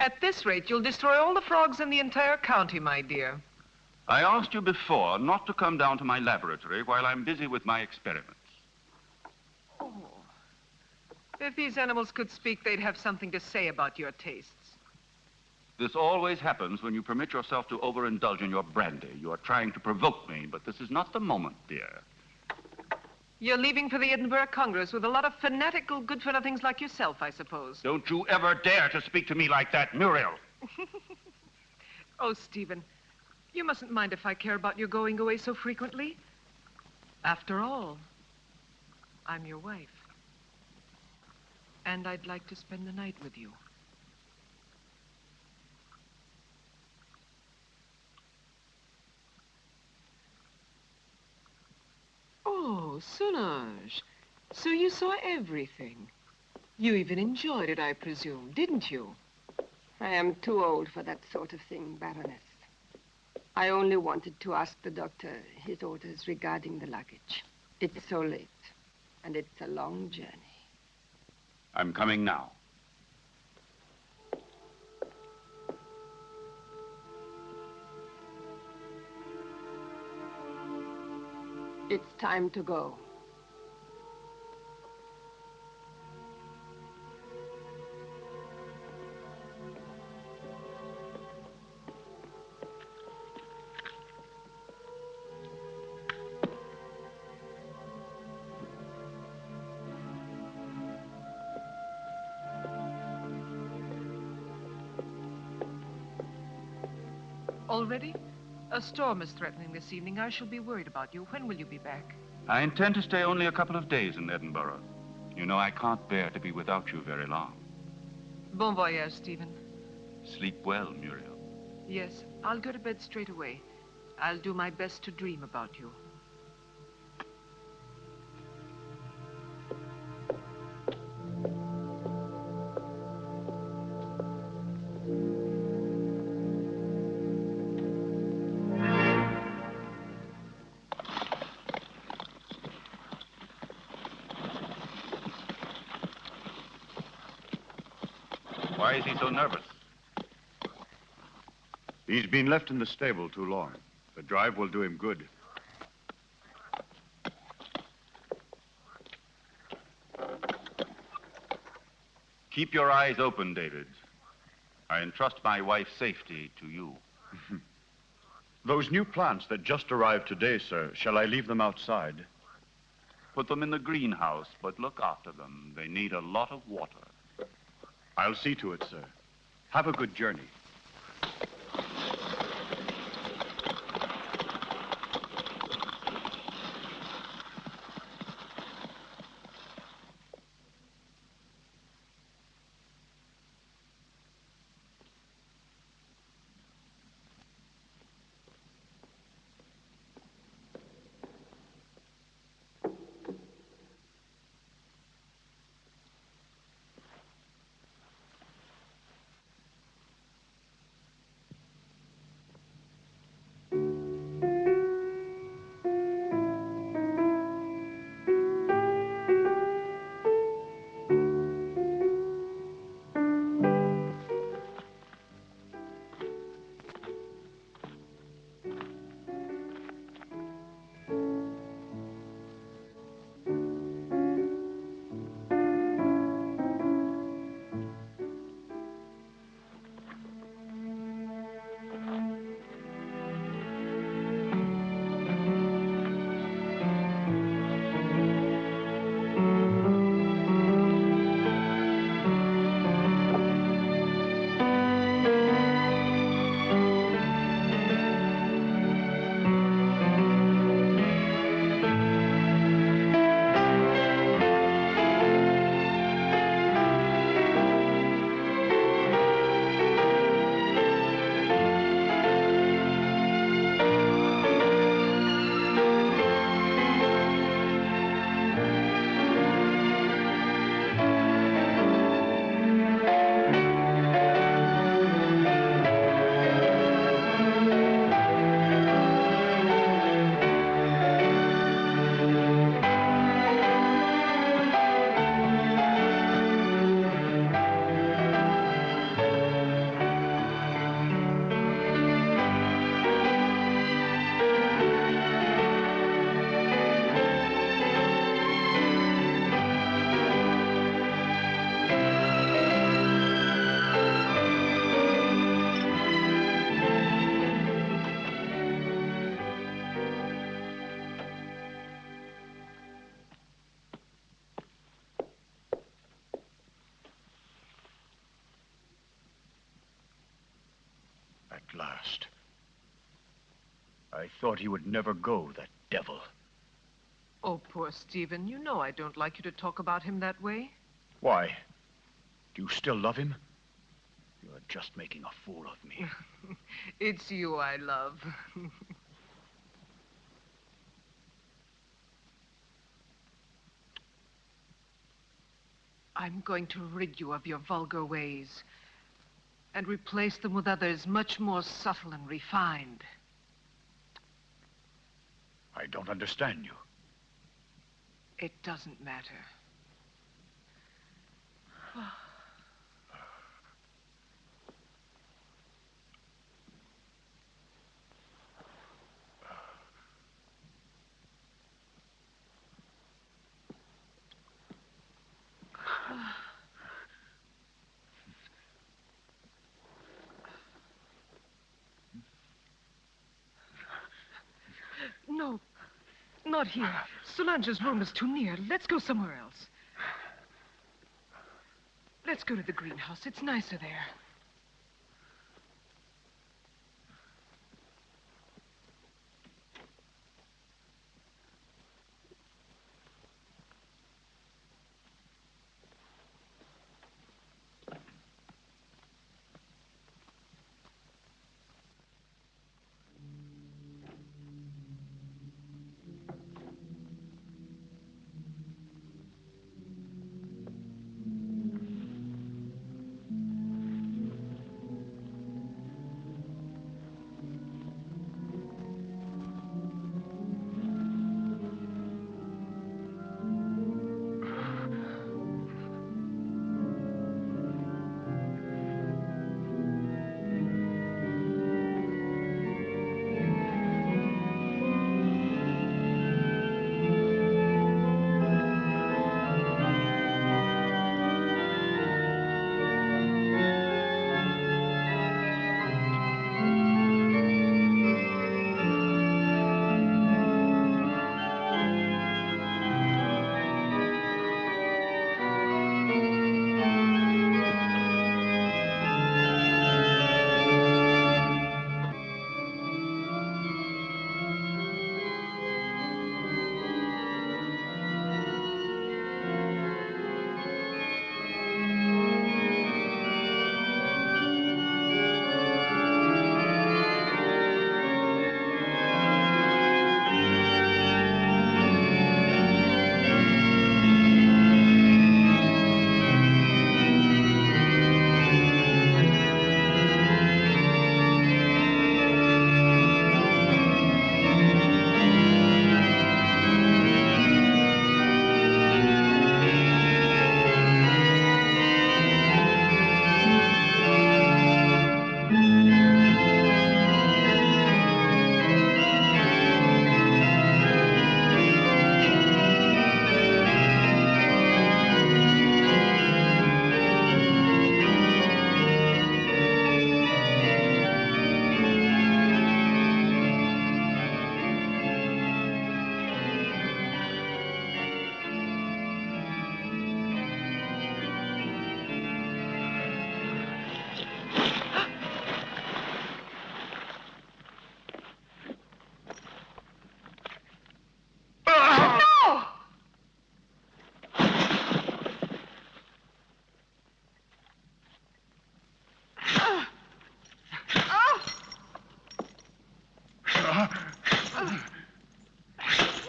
At this rate, you'll destroy all the frogs in the entire county, my dear. I asked you before not to come down to my laboratory while I'm busy with my experiments. Oh. If these animals could speak, they'd have something to say about your tastes. This always happens when you permit yourself to overindulge in your brandy. You are trying to provoke me, but this is not the moment, dear. You're leaving for the Edinburgh Congress with a lot of fanatical good-for-nothings like yourself, I suppose. Don't you ever dare to speak to me like that, Muriel. Oh, Stephen, you mustn't mind if I care about your going away so frequently. After all, I'm your wife. And I'd like to spend the night with you. Oh, Solange. So you saw everything. You even enjoyed it, I presume, didn't you? I am too old for that sort of thing, Baroness. I only wanted to ask the doctor his orders regarding the luggage. It's so late, and it's a long journey. I'm coming now. It's time to go. Already? A storm is threatening this evening. I shall be worried about you. When will you be back? I intend to stay only a couple of days in Edinburgh. You know, I can't bear to be without you very long. Bon voyage, Stephen. Sleep well, Muriel. Yes, I'll go to bed straight away. I'll do my best to dream about you. Why is he so nervous? He's been left in the stable too long. The drive will do him good. Keep your eyes open, David. I entrust my wife's safety to you. Those new plants that just arrived today, sir, shall I leave them outside? Put them in the greenhouse, but look after them. They need a lot of water. I'll see to it, sir. Have a good journey. At last. I thought he would never go, that devil. Oh, poor Stephen. You know I don't like you to talk about him that way. Why? Do you still love him? You're just making a fool of me. It's you I love. I'm going to rid you of your vulgar ways and replace them with others much more subtle and refined. I don't understand you. It doesn't matter. No, not here. Solange's room is too near. Let's go somewhere else. Let's go to the greenhouse. It's nicer there.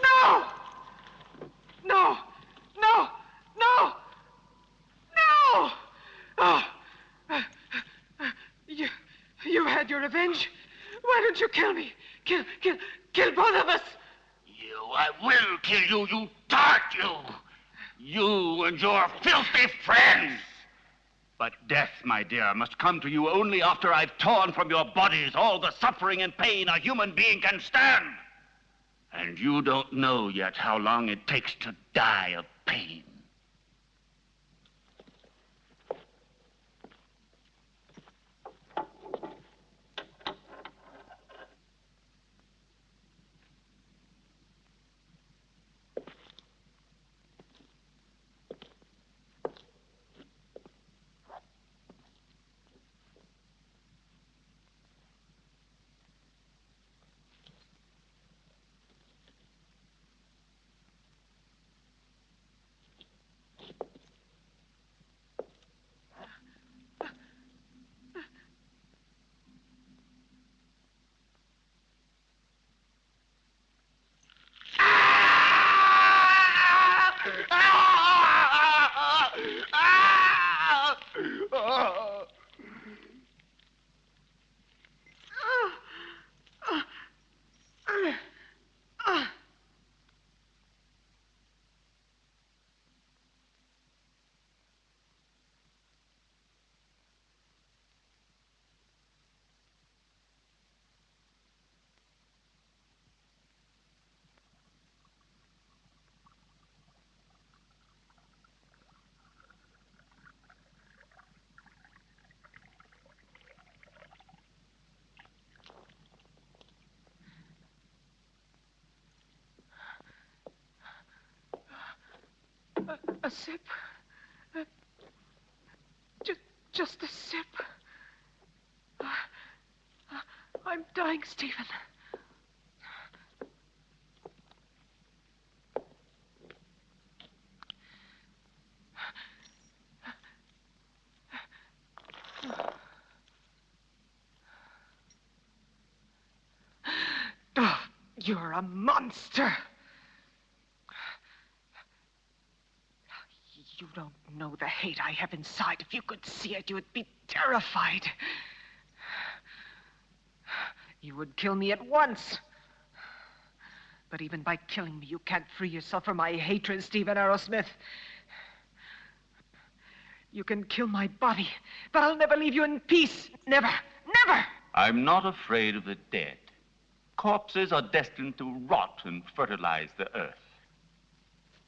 No! No! No! No! No! Oh. You had your revenge. Why don't you kill me? Kill both of us. I will kill you, you tart, you! You and your filthy friends! But death, my dear, must come to you only after I've torn from your bodies all the suffering and pain a human being can stand. And you don't know yet how long it takes to die of pain. Ah! Oh! A sip. Just a sip. I'm dying, Stephen. Oh, you're a monster. You don't know the hate I have inside. If you could see it, you would be terrified. You would kill me at once. But even by killing me, you can't free yourself from my hatred, Stephen Arrowsmith. You can kill my body, but I'll never leave you in peace. Never, never! I'm not afraid of the dead. Corpses are destined to rot and fertilize the earth.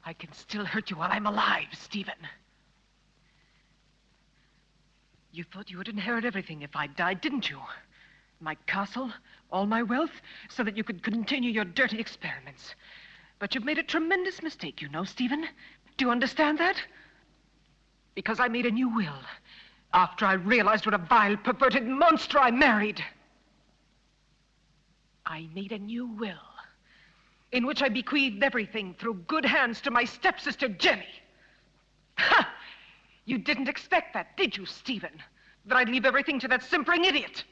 I can still hurt you while I'm alive, Stephen. You thought you would inherit everything if I died, didn't you? My castle, all my wealth, so that you could continue your dirty experiments. But you've made a tremendous mistake, you know, Stephen. Do you understand that? Because I made a new will after I realized what a vile, perverted monster I married. I made a new will in which I bequeathed everything through good hands to my stepsister, Jenny. Ha! You didn't expect that, did you, Stephen? That I'd leave everything to that simpering idiot?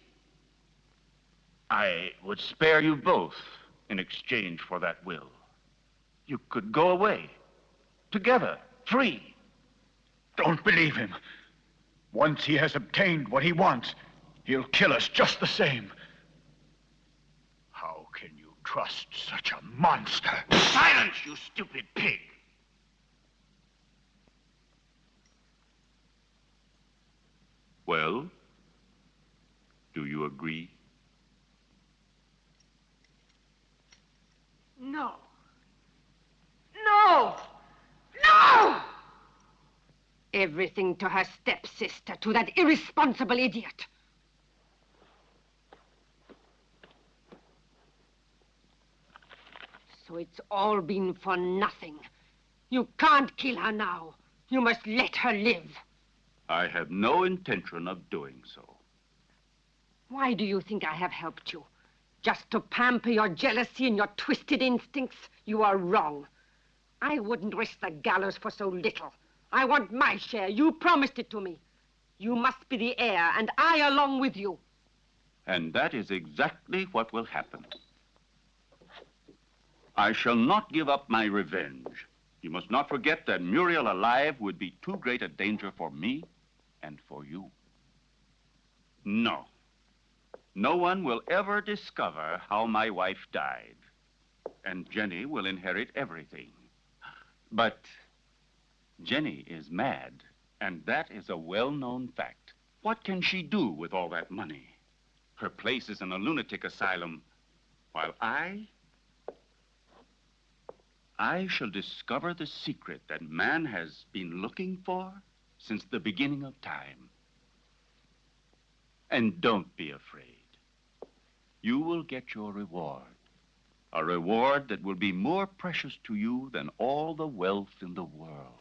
I would spare you both in exchange for that will. You could go away, together, free. Don't believe him. Once he has obtained what he wants, he'll kill us just the same. How can you trust such a monster? Silence, you stupid pig! Well, do you agree? No. No! No! Everything to her stepsister, to that irresponsible idiot. So it's all been for nothing. You can't kill her now. You must let her live. I have no intention of doing so. Why do you think I have helped you? Just to pamper your jealousy and your twisted instincts? You are wrong. I wouldn't risk the gallows for so little. I want my share. You promised it to me. You must be the heir, and I along with you. And that is exactly what will happen. I shall not give up my revenge. You must not forget that Muriel alive would be too great a danger for me and for you. No. No one will ever discover how my wife died. And Jenny will inherit everything. But Jenny is mad, and that is a well-known fact. What can she do with all that money? Her place is in a lunatic asylum, while I shall discover the secret that man has been looking for since the beginning of time. And don't be afraid. You will get your reward. A reward that will be more precious to you than all the wealth in the world.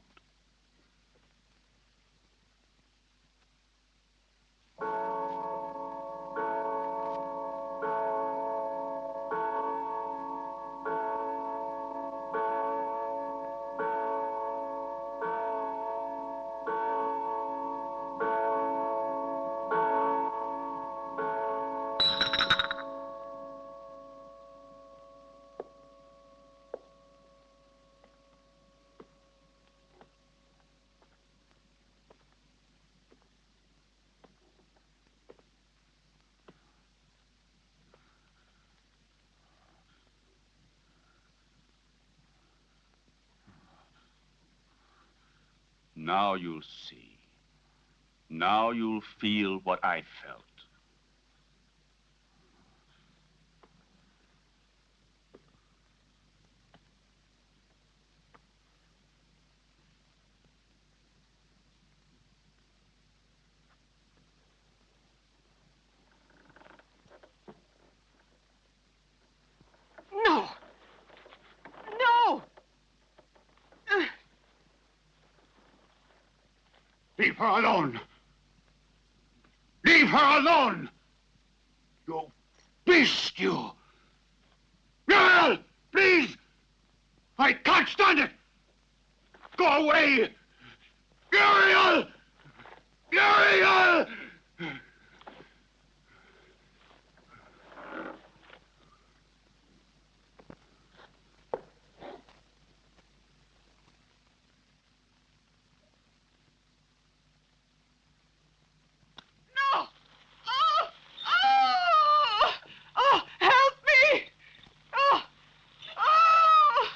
Now you'll see. Now you'll feel what I felt. No! No! Leave her alone! Leave her alone! You beast, you! Muriel! Please! I can't stand it! Go away! Muriel! Muriel! No! Oh! Oh! Oh! Help me! Oh! Oh!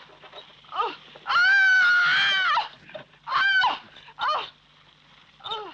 Oh! Ah! Oh! Oh! Oh!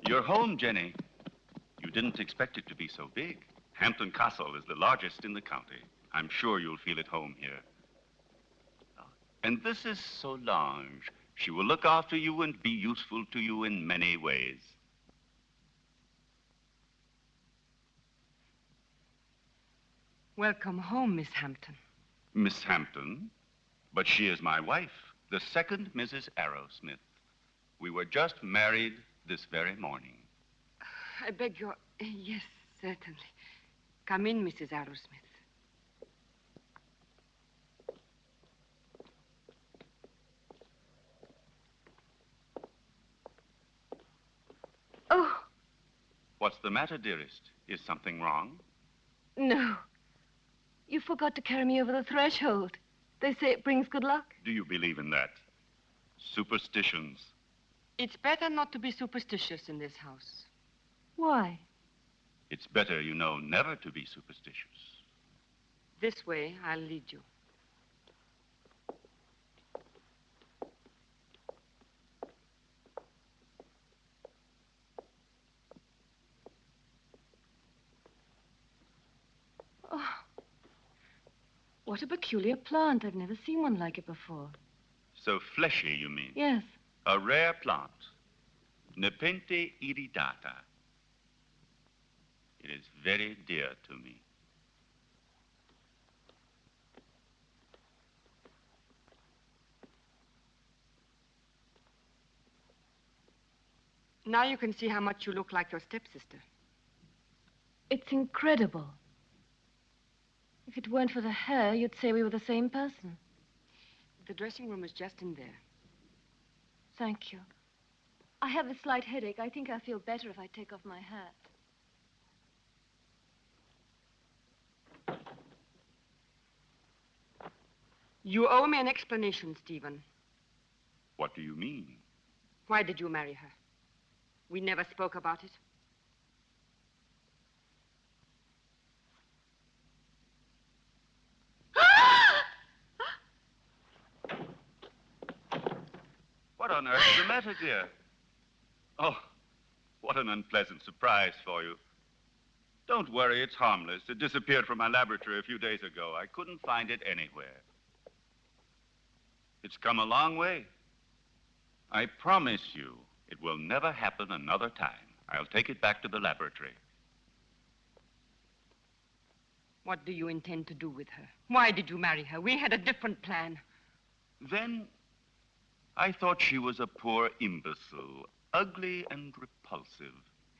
You're home, Jenny. You didn't expect it to be so big. Hampton Castle is the largest in the county. I'm sure you'll feel at home here. And this is Solange. She will look after you and be useful to you in many ways. Welcome home, Miss Hampton. Miss Hampton? But she is my wife, the second Mrs. Arrowsmith. We were just married this very morning. I beg your... Yes, certainly. Come in, Mrs. Arrowsmith. Oh, What's the matter, dearest? Is something wrong? no. You forgot to carry me over the threshold. They say it brings good luck. Do you believe in that? Superstitions. It's better not to be superstitious in this house. Why? It's better, you know, never to be superstitious. This way, I'll lead you. Oh, what a peculiar plant. I've never seen one like it before. So fleshy, you mean? Yes. A rare plant. Nepenthe iridata. It is very dear to me. Now you can see how much you look like your stepsister. It's incredible. If it weren't for the hair, you'd say we were the same person. The dressing room is just in there. Thank you. I have a slight headache. I think I'll feel better if I take off my hat. You owe me an explanation, Stephen. What do you mean? Why did you marry her? We never spoke about it. What on earth is the matter, dear? Oh, what an unpleasant surprise for you. Don't worry, it's harmless. It disappeared from my laboratory a few days ago. I couldn't find it anywhere. It's come a long way. I promise you, it will never happen another time. I'll take it back to the laboratory. What do you intend to do with her? Why did you marry her? We had a different plan. Then I thought she was a poor imbecile, ugly and repulsive.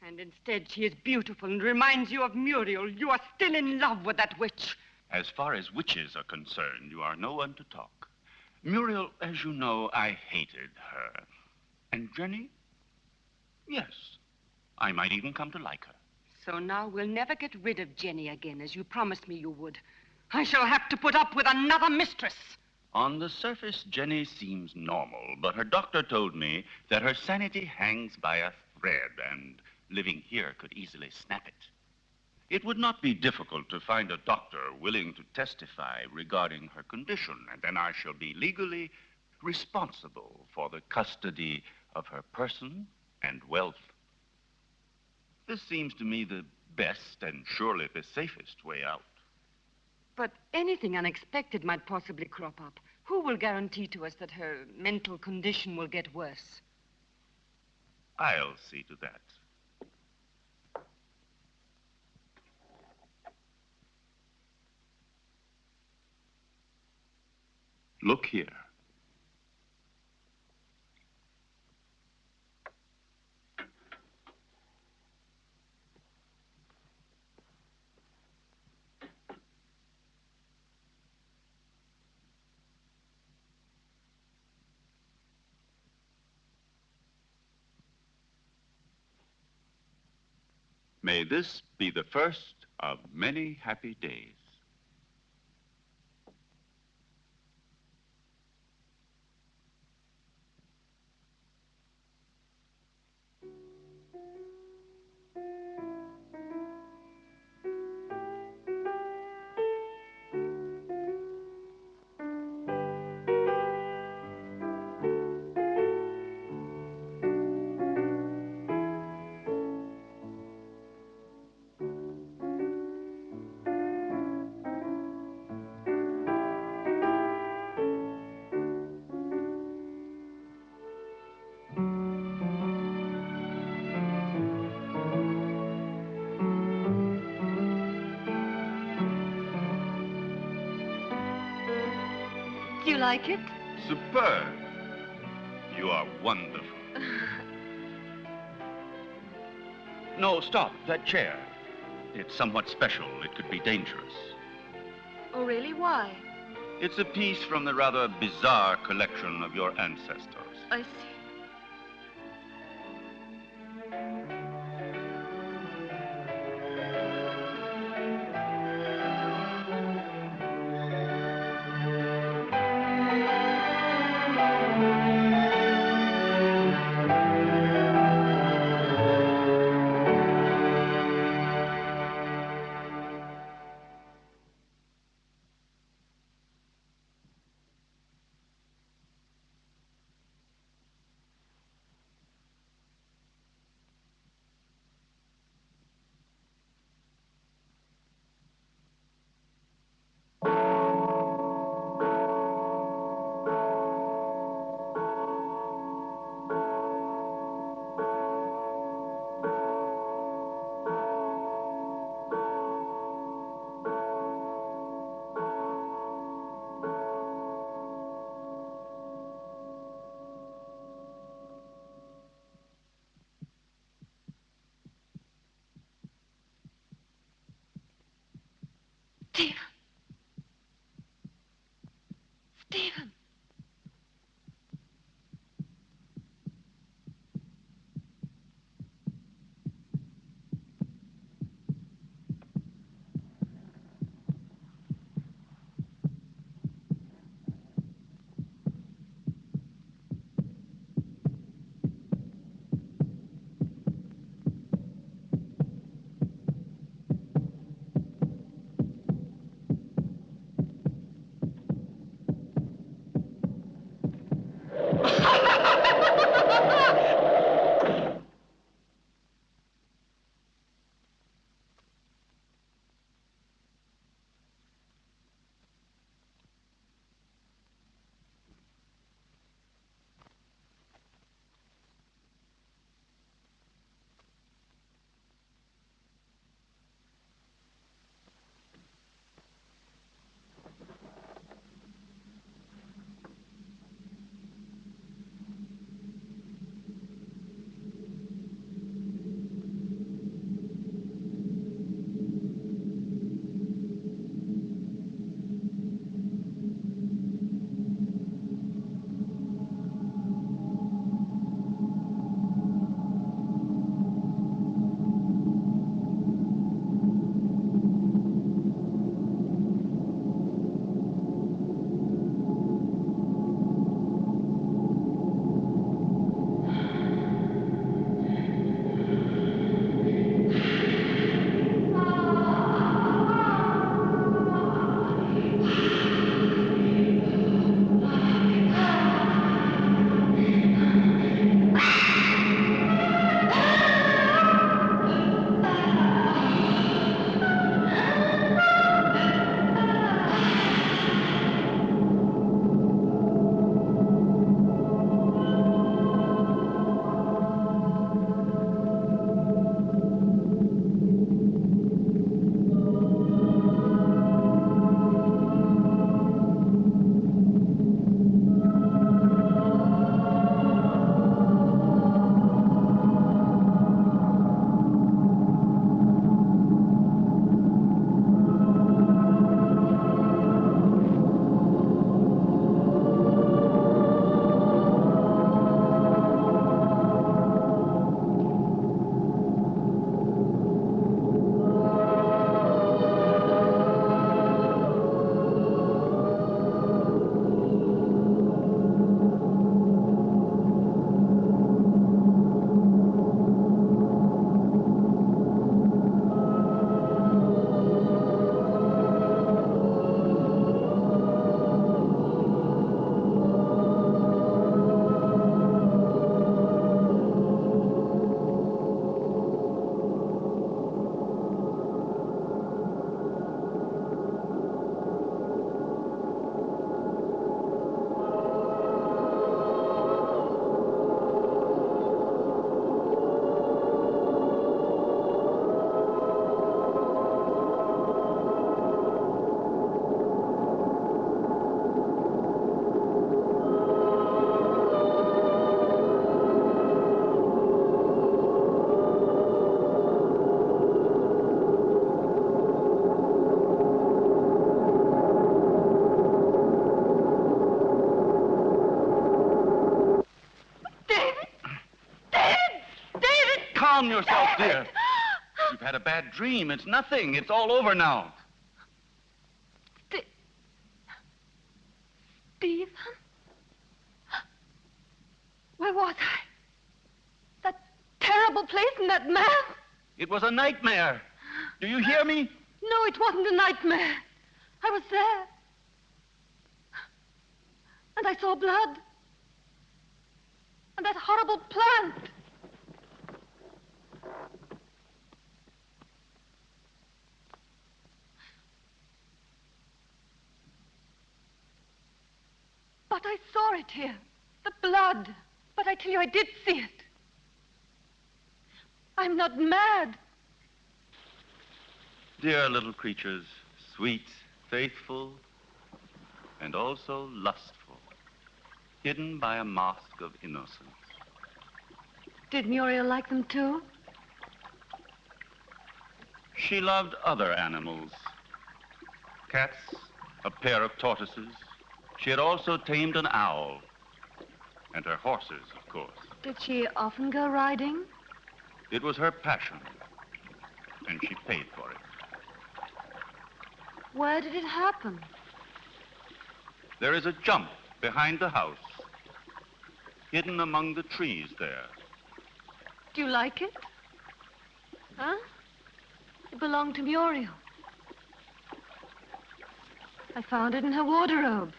And instead, she is beautiful and reminds you of Muriel. You are still in love with that witch. As far as witches are concerned, you are no one to talk. Muriel, as you know, I hated her. And Jenny? Yes, I might even come to like her. So now we'll never get rid of Jenny again, as you promised me you would. I shall have to put up with another mistress. On the surface, Jenny seems normal, but her doctor told me that her sanity hangs by a thread, and living here could easily snap it. It would not be difficult to find a doctor willing to testify regarding her condition, and then I shall be legally responsible for the custody of her person and wealth. This seems to me the best and surely the safest way out. But anything unexpected might possibly crop up. Who will guarantee to us that her mental condition will get worse? I'll see to that. Look here. May this be the first of many happy days. Do you like it? Superb. You are wonderful. No, stop. That chair. It's somewhat special. It could be dangerous. Oh, really? Why? It's a piece from the rather bizarre collection of your ancestors. I see. calm yourself, dear. You've had a bad dream. It's nothing. It's all over now. Stephen? Where was I? That terrible place and that man? It was a nightmare. Do you hear me? No, it wasn't a nightmare. I was there. And I saw blood. And that horrible plant. But I saw it here. The blood. But I tell you, I did see it. I'm not mad. Dear little creatures, sweet, faithful, and also lustful, hidden by a mask of innocence. Did Muriel like them too? She loved other animals. Cats, a pair of tortoises. She had also tamed an owl. And her horses, of course. Did she often go riding? It was her passion. And she paid for it. Where did it happen? There is a jump behind the house, hidden among the trees there. Do you like it? Huh? It belonged to Muriel. I found it in her wardrobe.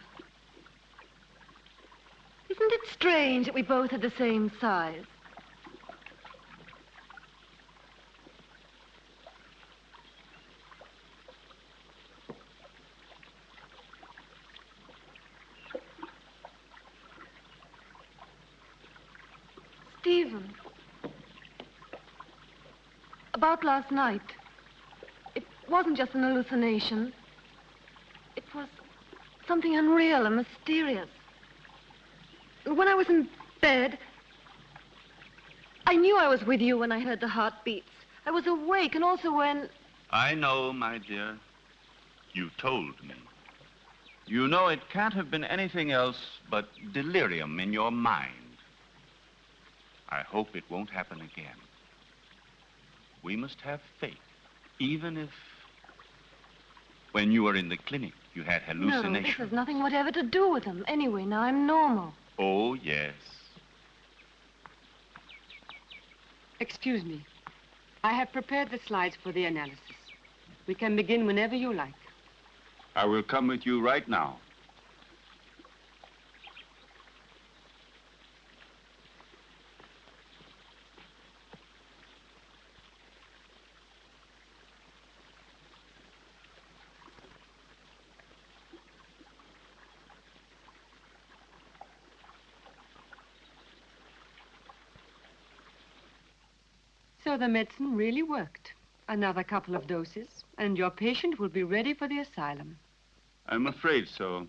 Isn't it strange that we both had the same size? Stephen, about last night, it wasn't just an hallucination. It was something unreal and mysterious. When I was in bed, I knew I was with you when I heard the heartbeats. I was awake, and also when... I know, my dear. You told me. You know it can't have been anything else but delirium in your mind. I hope it won't happen again. We must have faith, even if... When you were in the clinic, you had hallucinations. No, this has nothing whatever to do with them. Anyway, now I'm normal. Oh, yes. Excuse me. I have prepared the slides for the analysis. We can begin whenever you like. I will come with you right now. So the medicine really worked. Another couple of doses, and your patient will be ready for the asylum. I'm afraid so.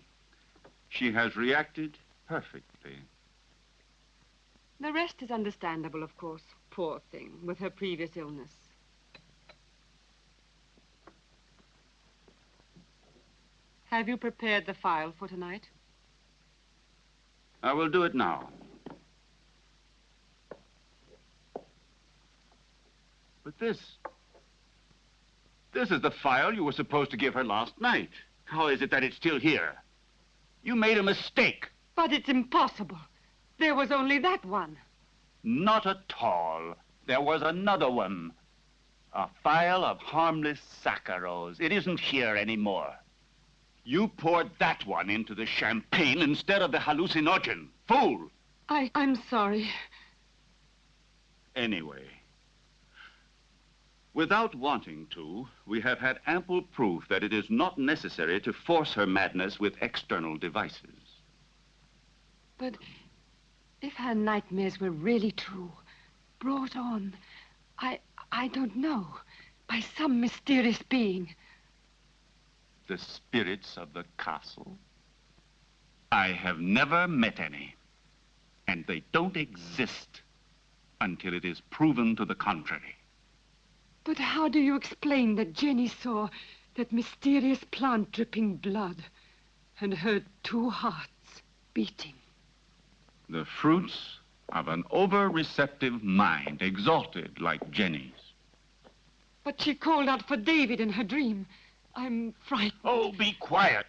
She has reacted perfectly. The rest is understandable, of course. Poor thing, with her previous illness. Have you prepared the file for tonight? I will do it now. But this is the file you were supposed to give her last night. How is it that it's still here? You made a mistake. But it's impossible. There was only that one. Not at all. There was another one. A file of harmless saccharos. It isn't here anymore. You poured that one into the champagne instead of the hallucinogen. Fool! I'm sorry. Anyway, without wanting to, we have had ample proof that it is not necessary to force her madness with external devices. But if her nightmares were really true, brought on, I don't know, by some mysterious being. The spirits of the castle? I have never met any, and they don't exist until it is proven to the contrary. But how do you explain that Jenny saw that mysterious plant dripping blood and heard two hearts beating? The fruits of an over-receptive mind, exalted like Jenny's. But she called out for David in her dream. I'm frightened. Oh, be quiet.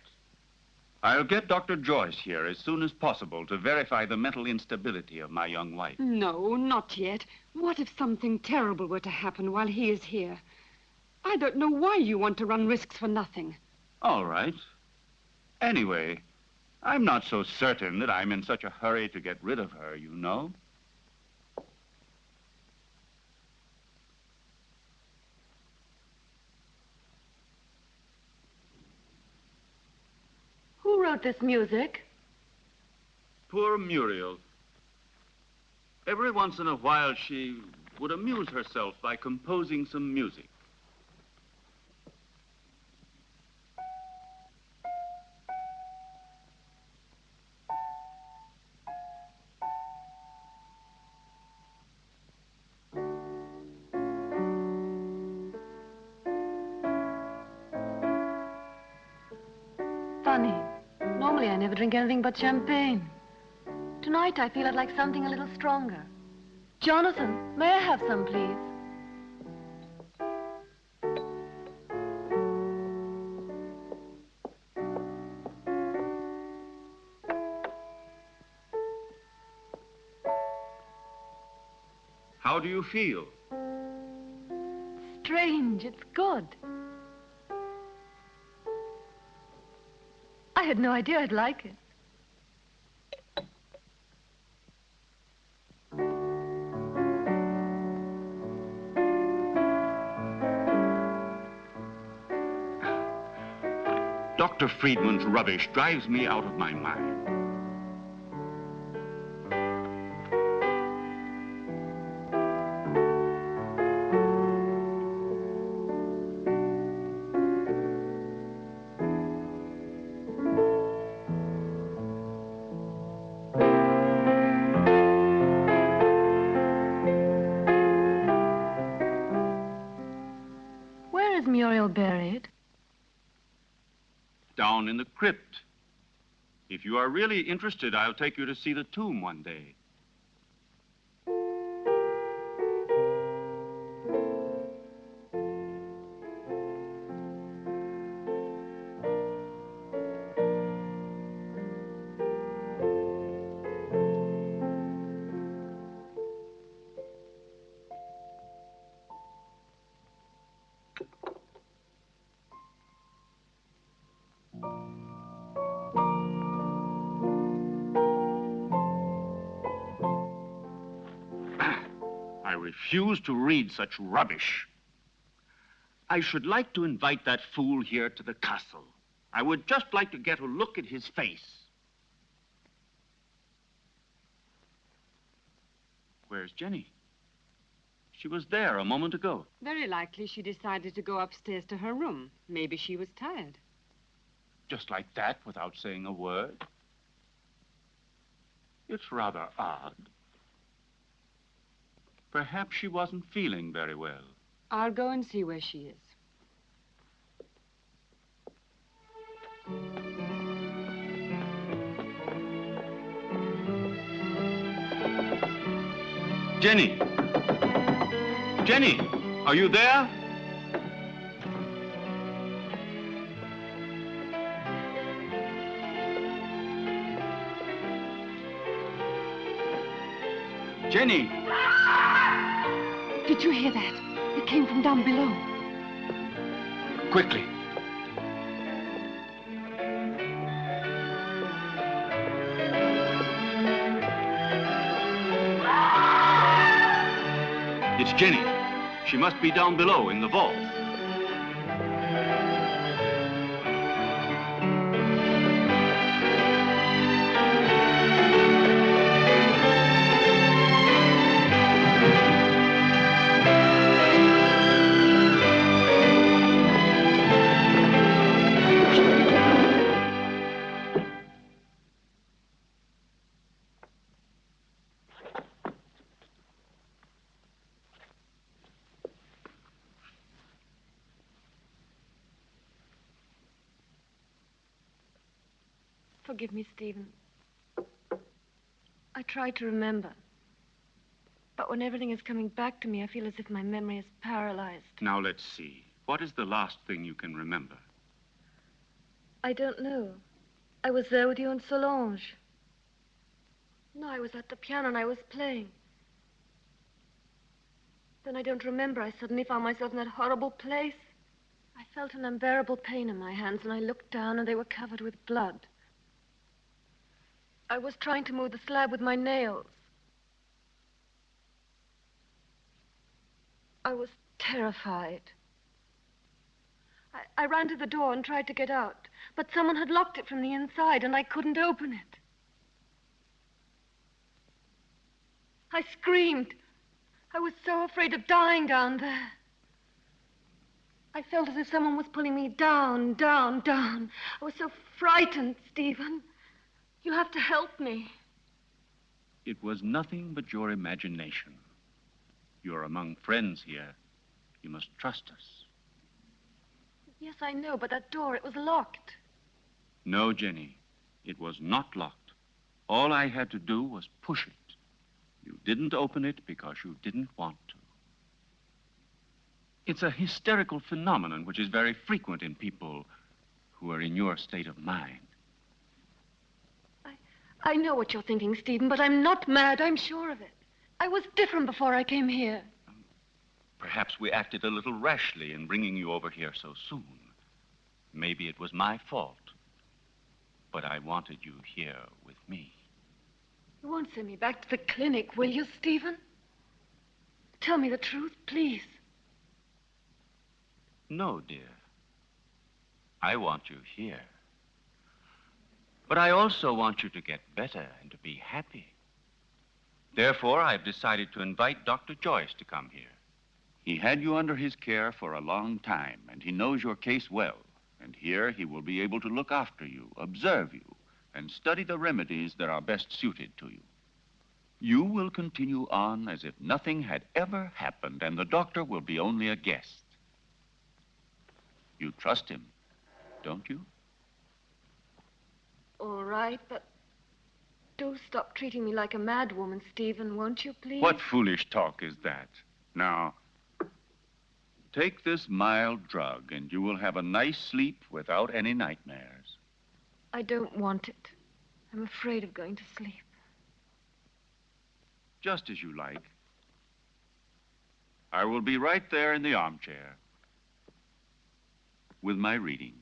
I'll get Dr. Joyce here as soon as possible to verify the mental instability of my young wife. No, not yet. What if something terrible were to happen while he is here? I don't know why you want to run risks for nothing. All right. Anyway, I'm not so certain that I'm in such a hurry to get rid of her, you know. Who wrote this music? Poor Muriel. Every once in a while, she would amuse herself by composing some music. Funny. Normally I never drink anything but champagne. Tonight I feel I'd like something a little stronger. Jonathan, may I have some, please? How do you feel? Strange, it's good. I had no idea I'd like it. Dr. Friedman's rubbish drives me out of my mind. Where is Muriel buried? Down in the crypt. If you are really interested, I'll take you to see the tomb one day. I refuse to read such rubbish. I should like to invite that fool here to the castle. I would just like to get a look at his face. Where's Jenny? She was there a moment ago. Very likely she decided to go upstairs to her room. Maybe she was tired. Just like that, without saying a word. It's rather odd. Perhaps she wasn't feeling very well. I'll go and see where she is. Jenny! Jenny, are you there? Jenny! Did you hear that? It came from down below. Quickly. It's Jenny. She must be down below in the vault. Forgive me, Stephen. I tried to remember. But when everything is coming back to me, I feel as if my memory is paralyzed. Now, let's see. What is the last thing you can remember? I don't know. I was there with you and Solange. No, I was at the piano and I was playing. Then I don't remember. I suddenly found myself in that horrible place. I felt an unbearable pain in my hands, and I looked down, and they were covered with blood. I was trying to move the slab with my nails. I was terrified. I ran to the door and tried to get out, but someone had locked it from the inside, and I couldn't open it. I screamed. I was so afraid of dying down there. I felt as if someone was pulling me down, down, down. I was so frightened, Stephen. You have to help me. It was nothing but your imagination. You're among friends here. You must trust us. Yes, I know, but that door, it was locked. No, Jenny, it was not locked. All I had to do was push it. You didn't open it because you didn't want to. It's a hysterical phenomenon which is very frequent in people who are in your state of mind. I know what you're thinking, Stephen, but I'm not mad. I'm sure of it. I was different before I came here. Perhaps we acted a little rashly in bringing you over here so soon. Maybe it was my fault. But I wanted you here with me. You won't send me back to the clinic, will you, Stephen? Tell me the truth, please. No, dear. I want you here. But I also want you to get better and to be happy. Therefore, I've decided to invite Dr. Joyce to come here. He had you under his care for a long time, and he knows your case well. And here he will be able to look after you, observe you, and study the remedies that are best suited to you. You will continue on as if nothing had ever happened, and the doctor will be only a guest. You trust him, don't you? All right, but do stop treating me like a madwoman, Stephen, won't you, please? What foolish talk is that? Now, take this mild drug, and you will have a nice sleep without any nightmares. I don't want it. I'm afraid of going to sleep. Just as you like. I will be right there in the armchair with my reading.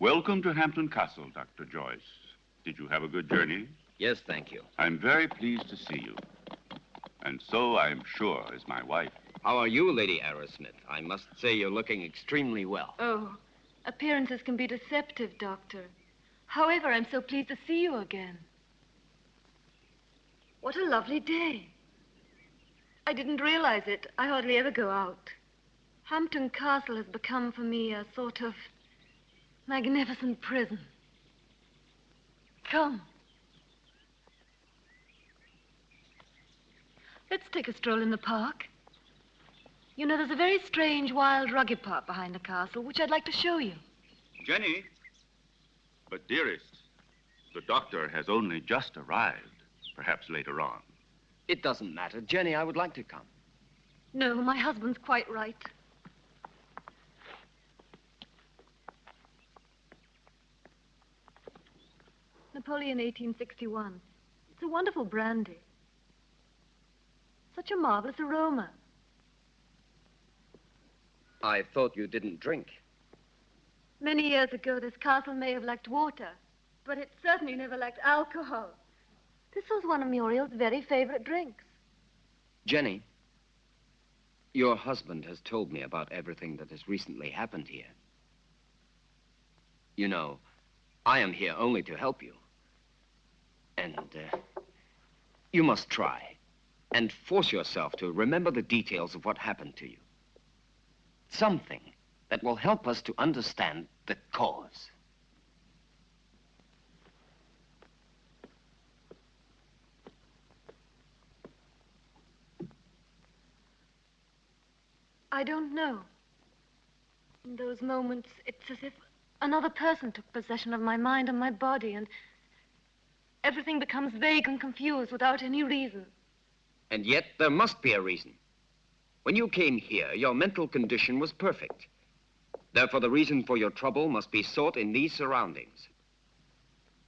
Welcome to Hampton Castle, Dr. Joyce. Did you have a good journey? Yes, thank you. I'm very pleased to see you. And so, I'm sure, is my wife. How are you, Lady Arrowsmith? I must say you're looking extremely well. Oh, appearances can be deceptive, Doctor. However, I'm so pleased to see you again. What a lovely day. I didn't realize it. I hardly ever go out. Hampton Castle has become for me a sort of magnificent prison. Come. Let's take a stroll in the park. You know, there's a very strange, wild, rugged part behind the castle, which I'd like to show you. Jenny? But, dearest, the doctor has only just arrived. Perhaps later on. It doesn't matter. Jenny, I would like to come. No, my husband's quite right. Napoleon 1861. It's a wonderful brandy. Such a marvelous aroma. I thought you didn't drink. Many years ago, this castle may have lacked water, but it certainly never lacked alcohol. This was one of Muriel's very favorite drinks. Jenny, your husband has told me about everything that has recently happened here. You know, I am here only to help you. And you must try and force yourself to remember the details of what happened to you. Something that will help us to understand the cause. I don't know. In those moments, it's as if another person took possession of my mind and my body, and everything becomes vague and confused without any reason. And yet, there must be a reason. When you came here, your mental condition was perfect. Therefore, the reason for your trouble must be sought in these surroundings.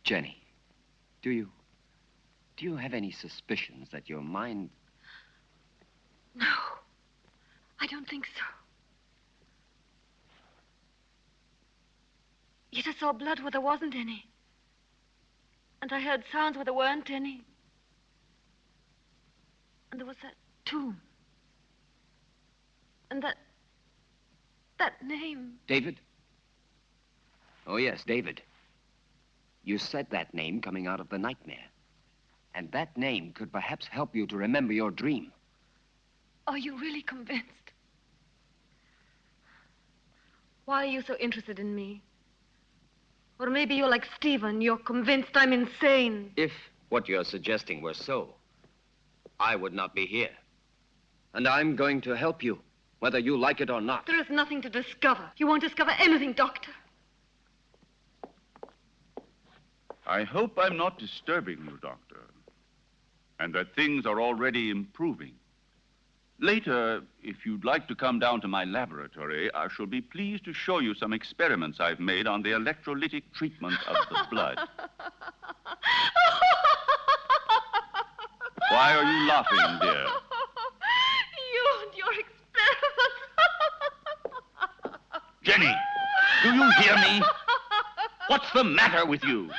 Jenny, do you have any suspicions that your mind... No, I don't think so. Yet I saw blood where there wasn't any. And I heard sounds where there weren't any. And there was that tomb. And that name. David? Oh, yes, David. You said that name coming out of the nightmare. And that name could perhaps help you to remember your dream. Are you really convinced? Why are you so interested in me? Or maybe you're like Stephen, you're convinced I'm insane. If what you're suggesting were so, I would not be here. And I'm going to help you, whether you like it or not. There is nothing to discover. You won't discover anything, Doctor. I hope I'm not disturbing you, Doctor, and that things are already improving. Later, if you'd like to come down to my laboratory, I shall be pleased to show you some experiments I've made on the electrolytic treatment of the blood. Why are you laughing, dear? You and your experiments. Jenny, do you hear me? What's the matter with you?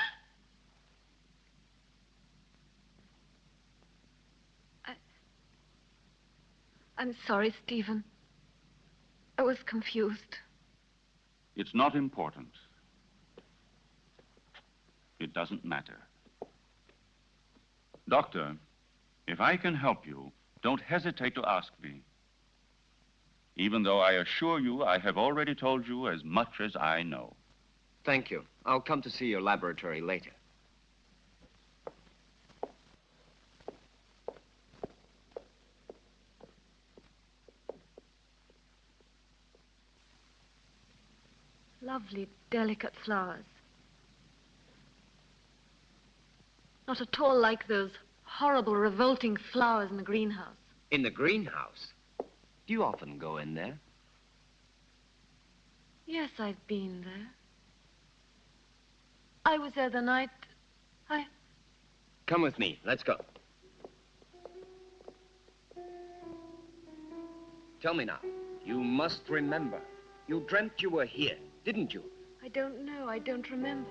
I'm sorry, Stephen. I was confused. It's not important. It doesn't matter. Doctor, if I can help you, don't hesitate to ask me. Even though I assure you I have already told you as much as I know. Thank you. I'll come to see your laboratory later. Lovely, delicate flowers. Not at all like those horrible, revolting flowers in the greenhouse. In the greenhouse? Do you often go in there? Yes, I've been there. I was there the night Come with me. Let's go. Tell me now. You must remember. You dreamt you were here, didn't you? I don't know. I don't remember.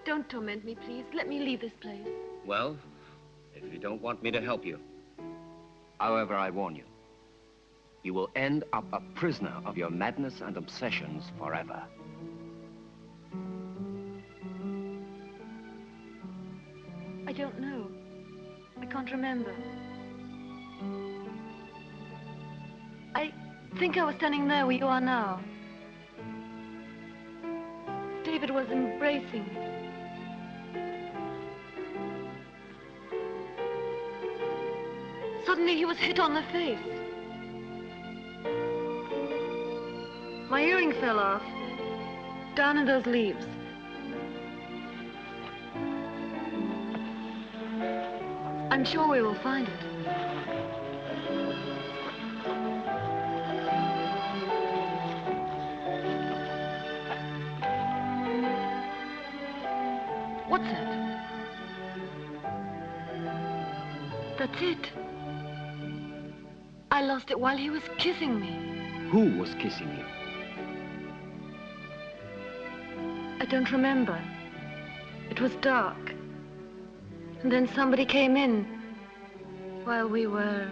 Don't torment me, please. Let me leave this place. Well, if you don't want me to help you. However, I warn you. You will end up a prisoner of your madness and obsessions forever. I don't know. I can't remember. I think I was standing there where you are now. David was embracing me. Suddenly he was hit on the face. My earring fell off, down in those leaves. I'm sure we will find it. What's that? That's it. I lost it while he was kissing me. Who was kissing you? I don't remember. It was dark. And then somebody came in while we were...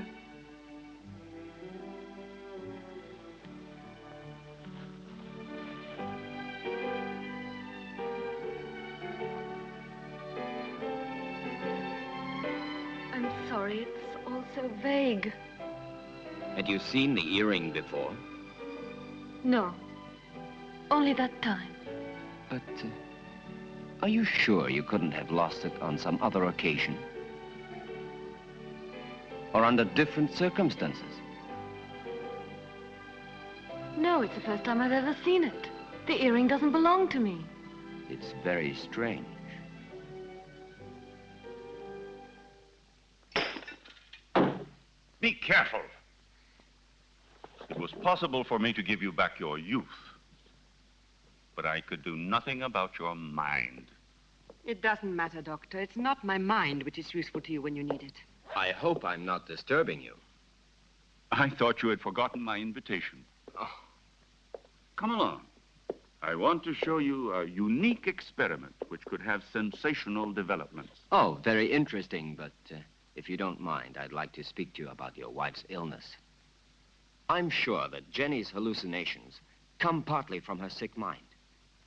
sorry. It's all so vague. Had you seen the earring before? No. Only that time. But, are you sure you couldn't have lost it on some other occasion? Or under different circumstances? No, it's the first time I've ever seen it. The earring doesn't belong to me. It's very strange. Be careful. It was possible for me to give you back your youth, but I could do nothing about your mind. It doesn't matter, Doctor. It's not my mind which is useful to you when you need it. I hope I'm not disturbing you. I thought you had forgotten my invitation. Oh. Come along. I want to show you a unique experiment which could have sensational developments. Oh, very interesting, but if you don't mind, I'd like to speak to you about your wife's illness. I'm sure that Jenny's hallucinations come partly from her sick mind.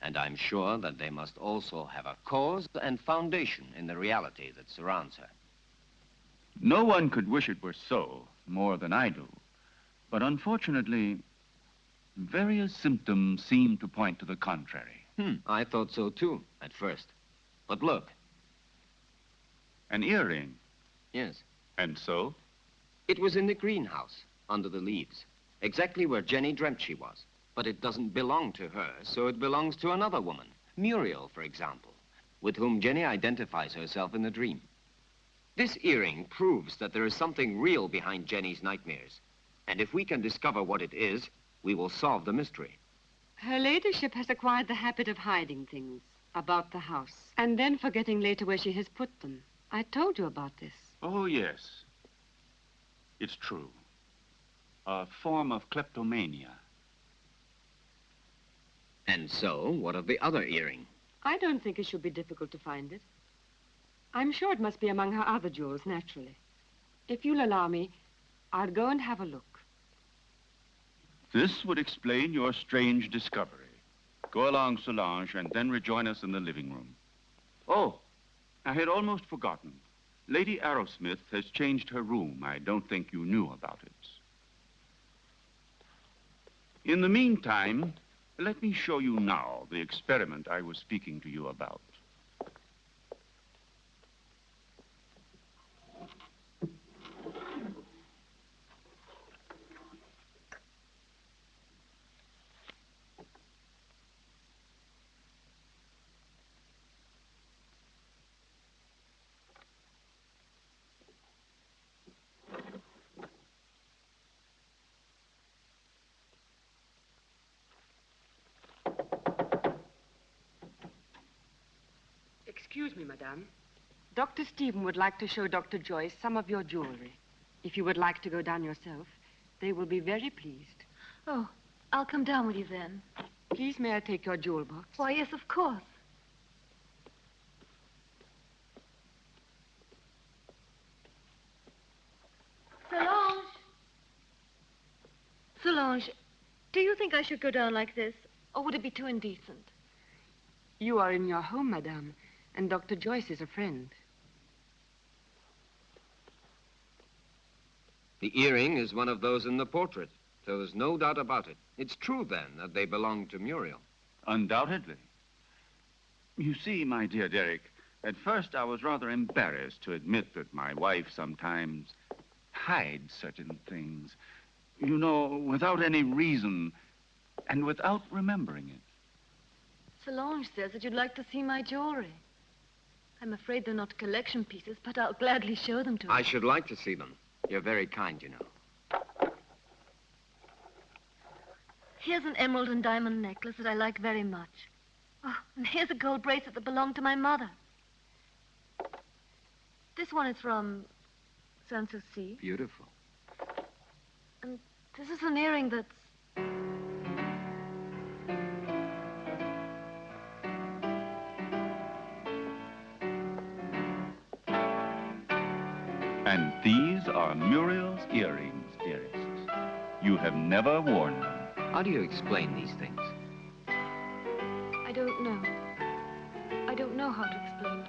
And I'm sure that they must also have a cause and foundation in the reality that surrounds her. No one could wish it were so, more than I do. But unfortunately, various symptoms seem to point to the contrary. I thought so too, at first. But look. An earring. Yes. And so? It was in the greenhouse, under the leaves, exactly where Jenny dreamt she was. But it doesn't belong to her, so it belongs to another woman, Muriel, for example, with whom Jenny identifies herself in the dream. This earring proves that there is something real behind Jenny's nightmares. And if we can discover what it is, we will solve the mystery. Her ladyship has acquired the habit of hiding things about the house and then forgetting later where she has put them. I told you about this. Oh, yes. It's true. A form of kleptomania. And so, what of the other earring? I don't think it should be difficult to find it. I'm sure it must be among her other jewels, naturally. If you'll allow me, I'll go and have a look. This would explain your strange discovery. Go along, Solange, and then rejoin us in the living room. Oh, I had almost forgotten. Lady Arrowsmith has changed her room. I don't think you knew about it. In the meantime, let me show you now the experiment I was speaking to you about. Excuse me, madame. Dr. Stephen would like to show Dr. Joyce some of your jewelry. If you would like to go down yourself, they will be very pleased. Oh, I'll come down with you then. Please, may I take your jewel box? Why, yes, of course. Solange! Solange, do you think I should go down like this, or would it be too indecent? You are in your home, madame, and Dr. Joyce is a friend. The earring is one of those in the portrait, so there's no doubt about it. It's true, then, that they belong to Muriel. Undoubtedly. You see, my dear Derek, at first I was rather embarrassed to admit that my wife sometimes hides certain things. You know, without any reason and without remembering it. Solange says that you'd like to see my jewelry. I'm afraid they're not collection pieces, but I'll gladly show them to you. I should like to see them. You're very kind, you know. Here's an emerald and diamond necklace that I like very much. Oh, and here's a gold bracelet that belonged to my mother. This one is from Sanssouci. Beautiful. And this is an earring that's... And these are Muriel's earrings, dearest. You have never worn them. How do you explain these things? I don't know. I don't know how to explain.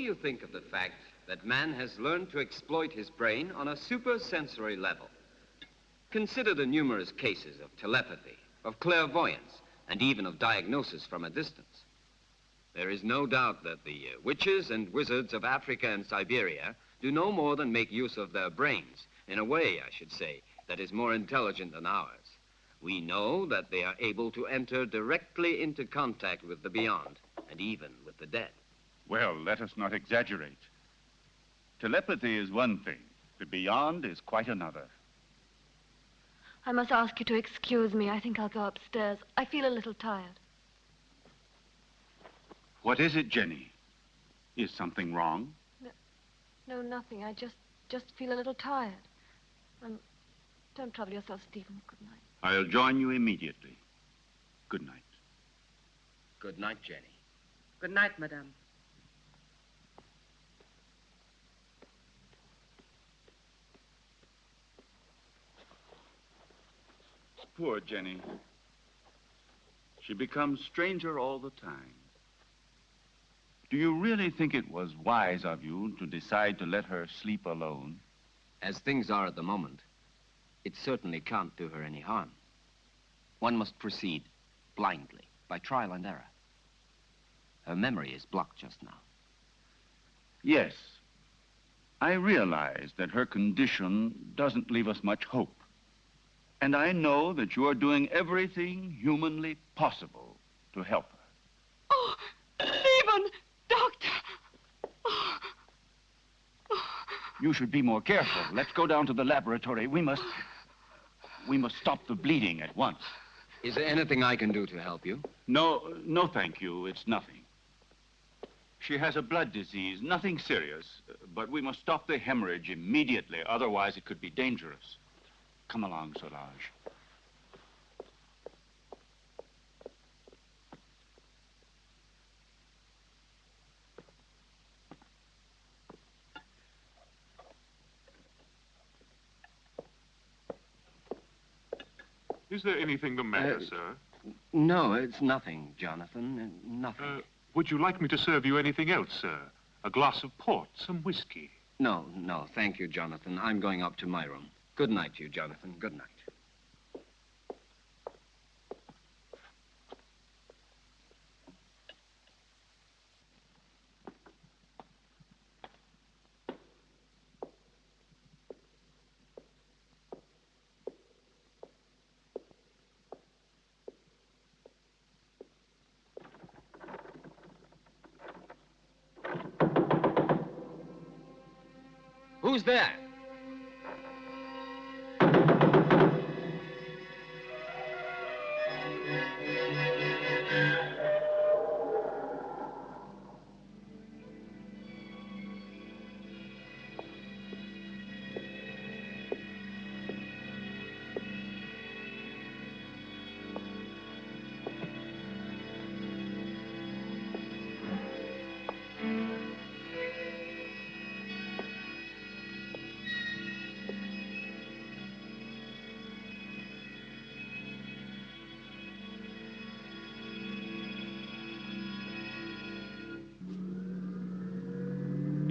do you think of the fact that man has learned to exploit his brain on a supersensory level? Consider the numerous cases of telepathy, of clairvoyance, and even of diagnosis from a distance. There is no doubt that the witches and wizards of Africa and Siberia do no more than make use of their brains, in a way, I should say, that is more intelligent than ours. We know that they are able to enter directly into contact with the beyond, and even with the dead. Well, let us not exaggerate. Telepathy is one thing. The beyond is quite another. I must ask you to excuse me. I think I'll go upstairs. I feel a little tired. What is it, Jenny? Is something wrong? No, nothing. I just feel a little tired. Don't trouble yourself, Stephen. Good night. I'll join you immediately. Good night. Good night, Jenny. Good night, madame. Poor Jenny. She becomes stranger all the time. Do you really think it was wise of you to decide to let her sleep alone? As things are at the moment, it certainly can't do her any harm. One must proceed blindly, by trial and error. Her memory is blocked just now. Yes. I realize that her condition doesn't leave us much hope. And I know that you are doing everything humanly possible to help her. Oh, Stephen! Doctor! Oh. You should be more careful. Let's go down to the laboratory. We must stop the bleeding at once. Is there anything I can do to help you? No, thank you. It's nothing. She has a blood disease, nothing serious, but we must stop the hemorrhage immediately, otherwise it could be dangerous. Come along, Solange. Is there anything the matter, sir? No, it's nothing, Jonathan. Nothing. Would you like me to serve you anything else, sir? A glass of port, some whiskey? No, thank you, Jonathan. I'm going up to my room. Good night to you, Jonathan. Good night. Who's there?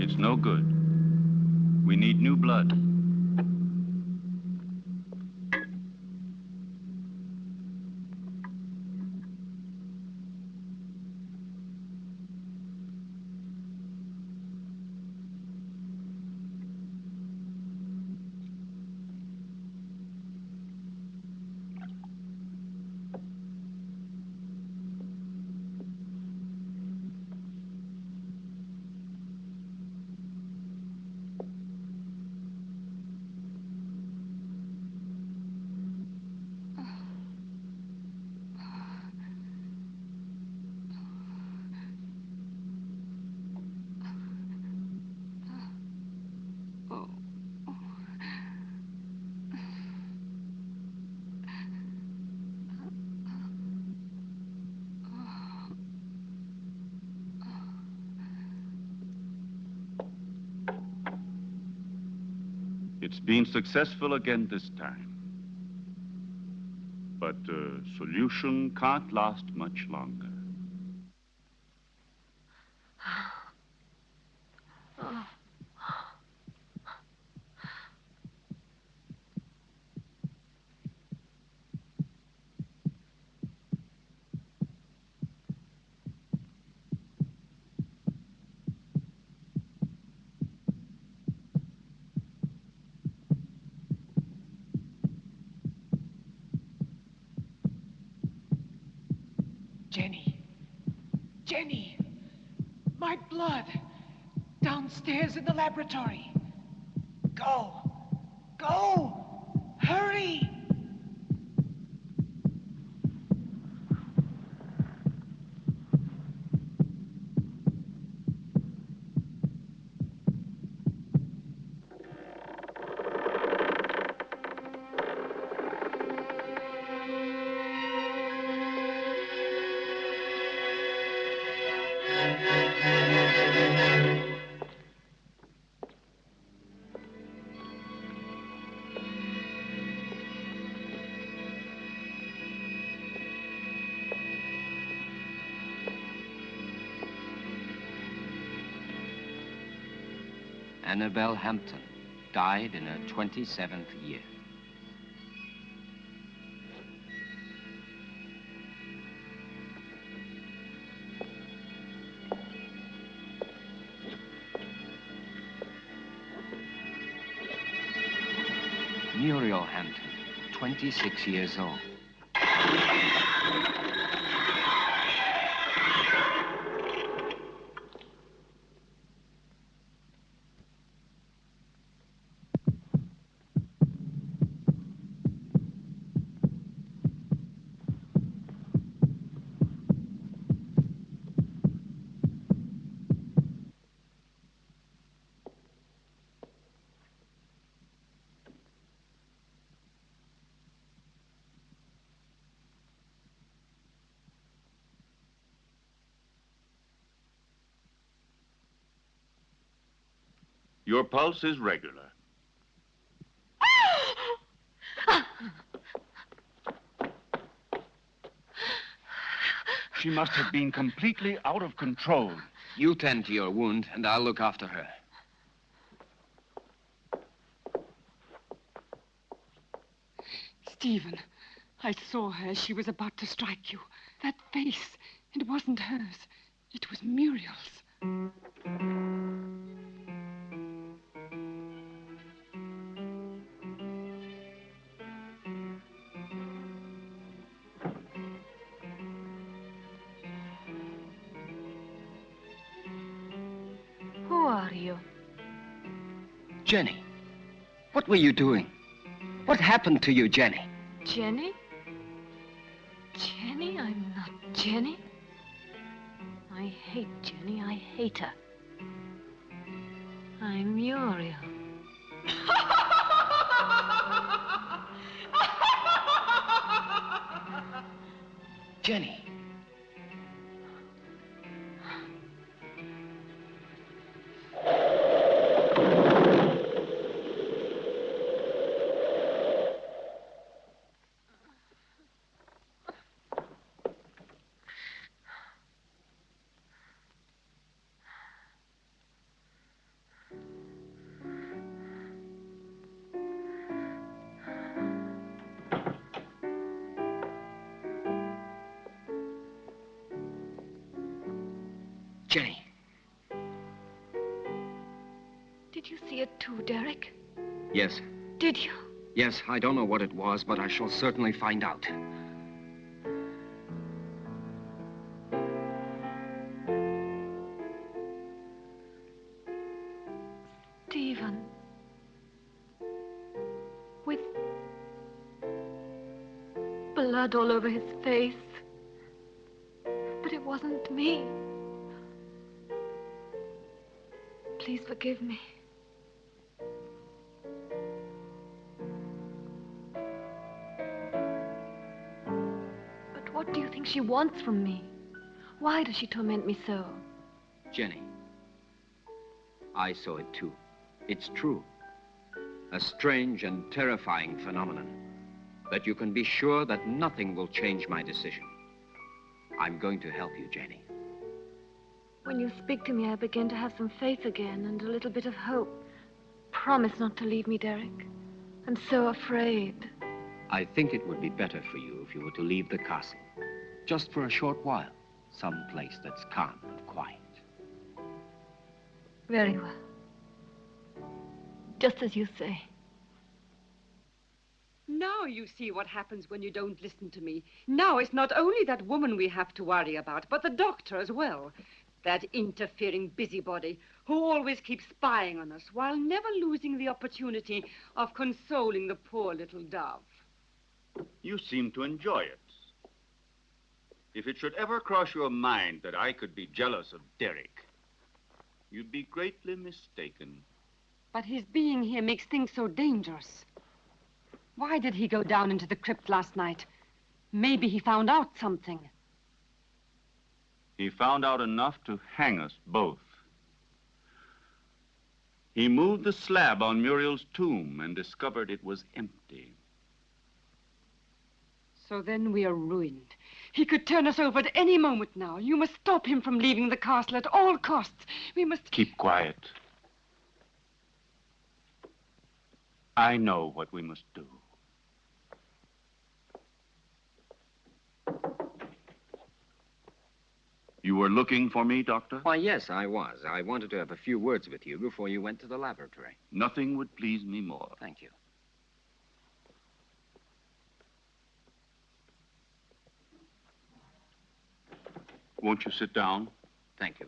It's no good. We need new blood. It's been successful again this time. But the solution can't last much longer. Oh. Jenny. Jenny! My blood! Downstairs in the laboratory. Go! Go! Hurry! Annabelle Hampton died in her 27th year. Muriel Hampton, 26 years old. Your pulse is regular. She must have been completely out of control. You tend to your wound, and I'll look after her. Stephen, I saw her as she was about to strike you. That face, it wasn't hers. It was Muriel's. Who are you? Jenny, what were you doing? What happened to you, Jenny? Jenny? Jenny? I'm not Jenny. I hate Jenny. I hate her. I'm Muriel. Jenny. Jenny. Did you see it too, Derek? Yes. Did you? Yes, I don't know what it was, but I shall certainly find out. Stephen. With blood all over his face. But it wasn't me. Please forgive me. But what do you think she wants from me? Why does she torment me so? Jenny, I saw it too. It's true. A strange and terrifying phenomenon. But you can be sure that nothing will change my decision. I'm going to help you, Jenny. When you speak to me, I begin to have some faith again and a little bit of hope. Promise not to leave me, Derek. I'm so afraid. I think it would be better for you if you were to leave the castle. Just for a short while. Some place that's calm and quiet. Very well. Just as you say. Now you see what happens when you don't listen to me. Now it's not only that woman we have to worry about, but the doctor as well. That interfering busybody who always keeps spying on us while never losing the opportunity of consoling the poor little dove. You seem to enjoy it. If it should ever cross your mind that I could be jealous of Derek, you'd be greatly mistaken. But his being here makes things so dangerous. Why did he go down into the crypt last night? Maybe he found out something. He found out enough to hang us both. He moved the slab on Muriel's tomb and discovered it was empty. So then we are ruined. He could turn us over at any moment now. You must stop him from leaving the castle at all costs. We must... Keep quiet. I know what we must do. You were looking for me, Doctor? Why, yes, I was. I wanted to have a few words with you before you went to the laboratory. Nothing would please me more. Thank you. Won't you sit down? Thank you.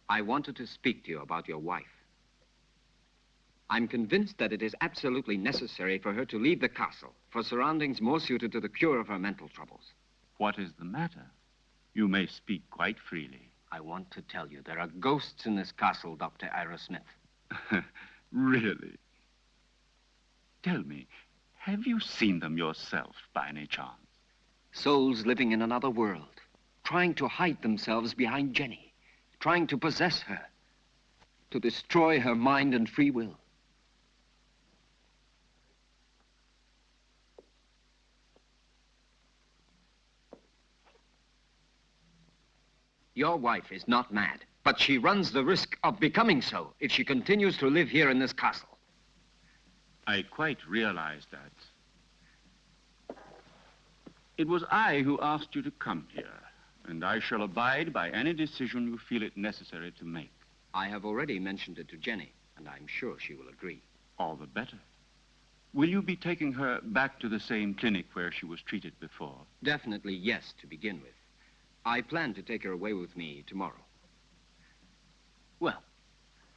I wanted to speak to you about your wife. I'm convinced that it is absolutely necessary for her to leave the castle for surroundings more suited to the cure of her mental troubles. What is the matter? You may speak quite freely. I want to tell you there are ghosts in this castle, Dr. Ira Smith. Really? Tell me, have you seen them yourself by any chance? Souls living in another world, trying to hide themselves behind Jenny, trying to possess her, to destroy her mind and free will. Your wife is not mad, but she runs the risk of becoming so if she continues to live here in this castle. I quite realize that. It was I who asked you to come here, and I shall abide by any decision you feel it necessary to make. I have already mentioned it to Jenny, and I'm sure she will agree. All the better. Will you be taking her back to the same clinic where she was treated before? Definitely yes, to begin with. I plan to take her away with me tomorrow. Well,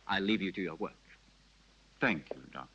I'll leave you to your work. Thank you, Doctor.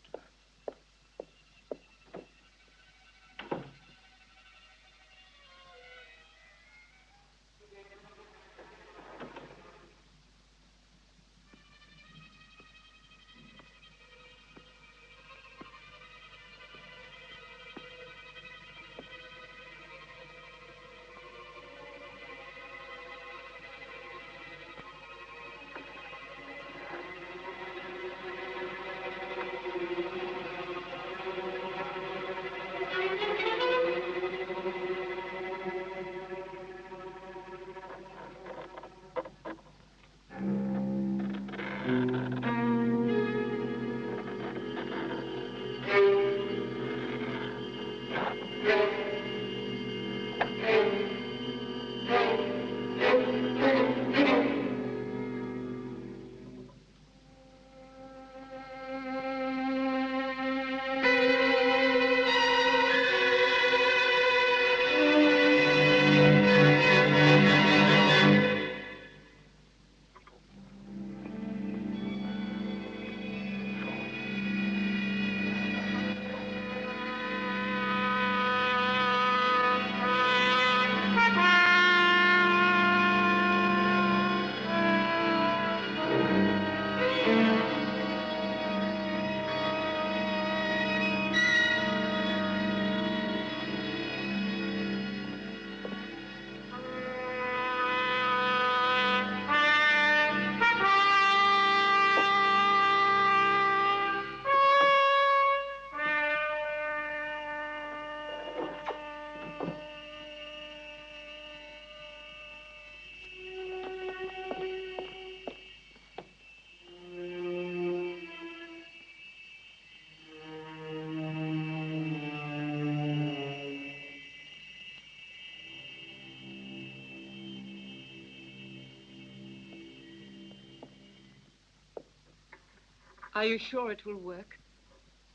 Are you sure it will work?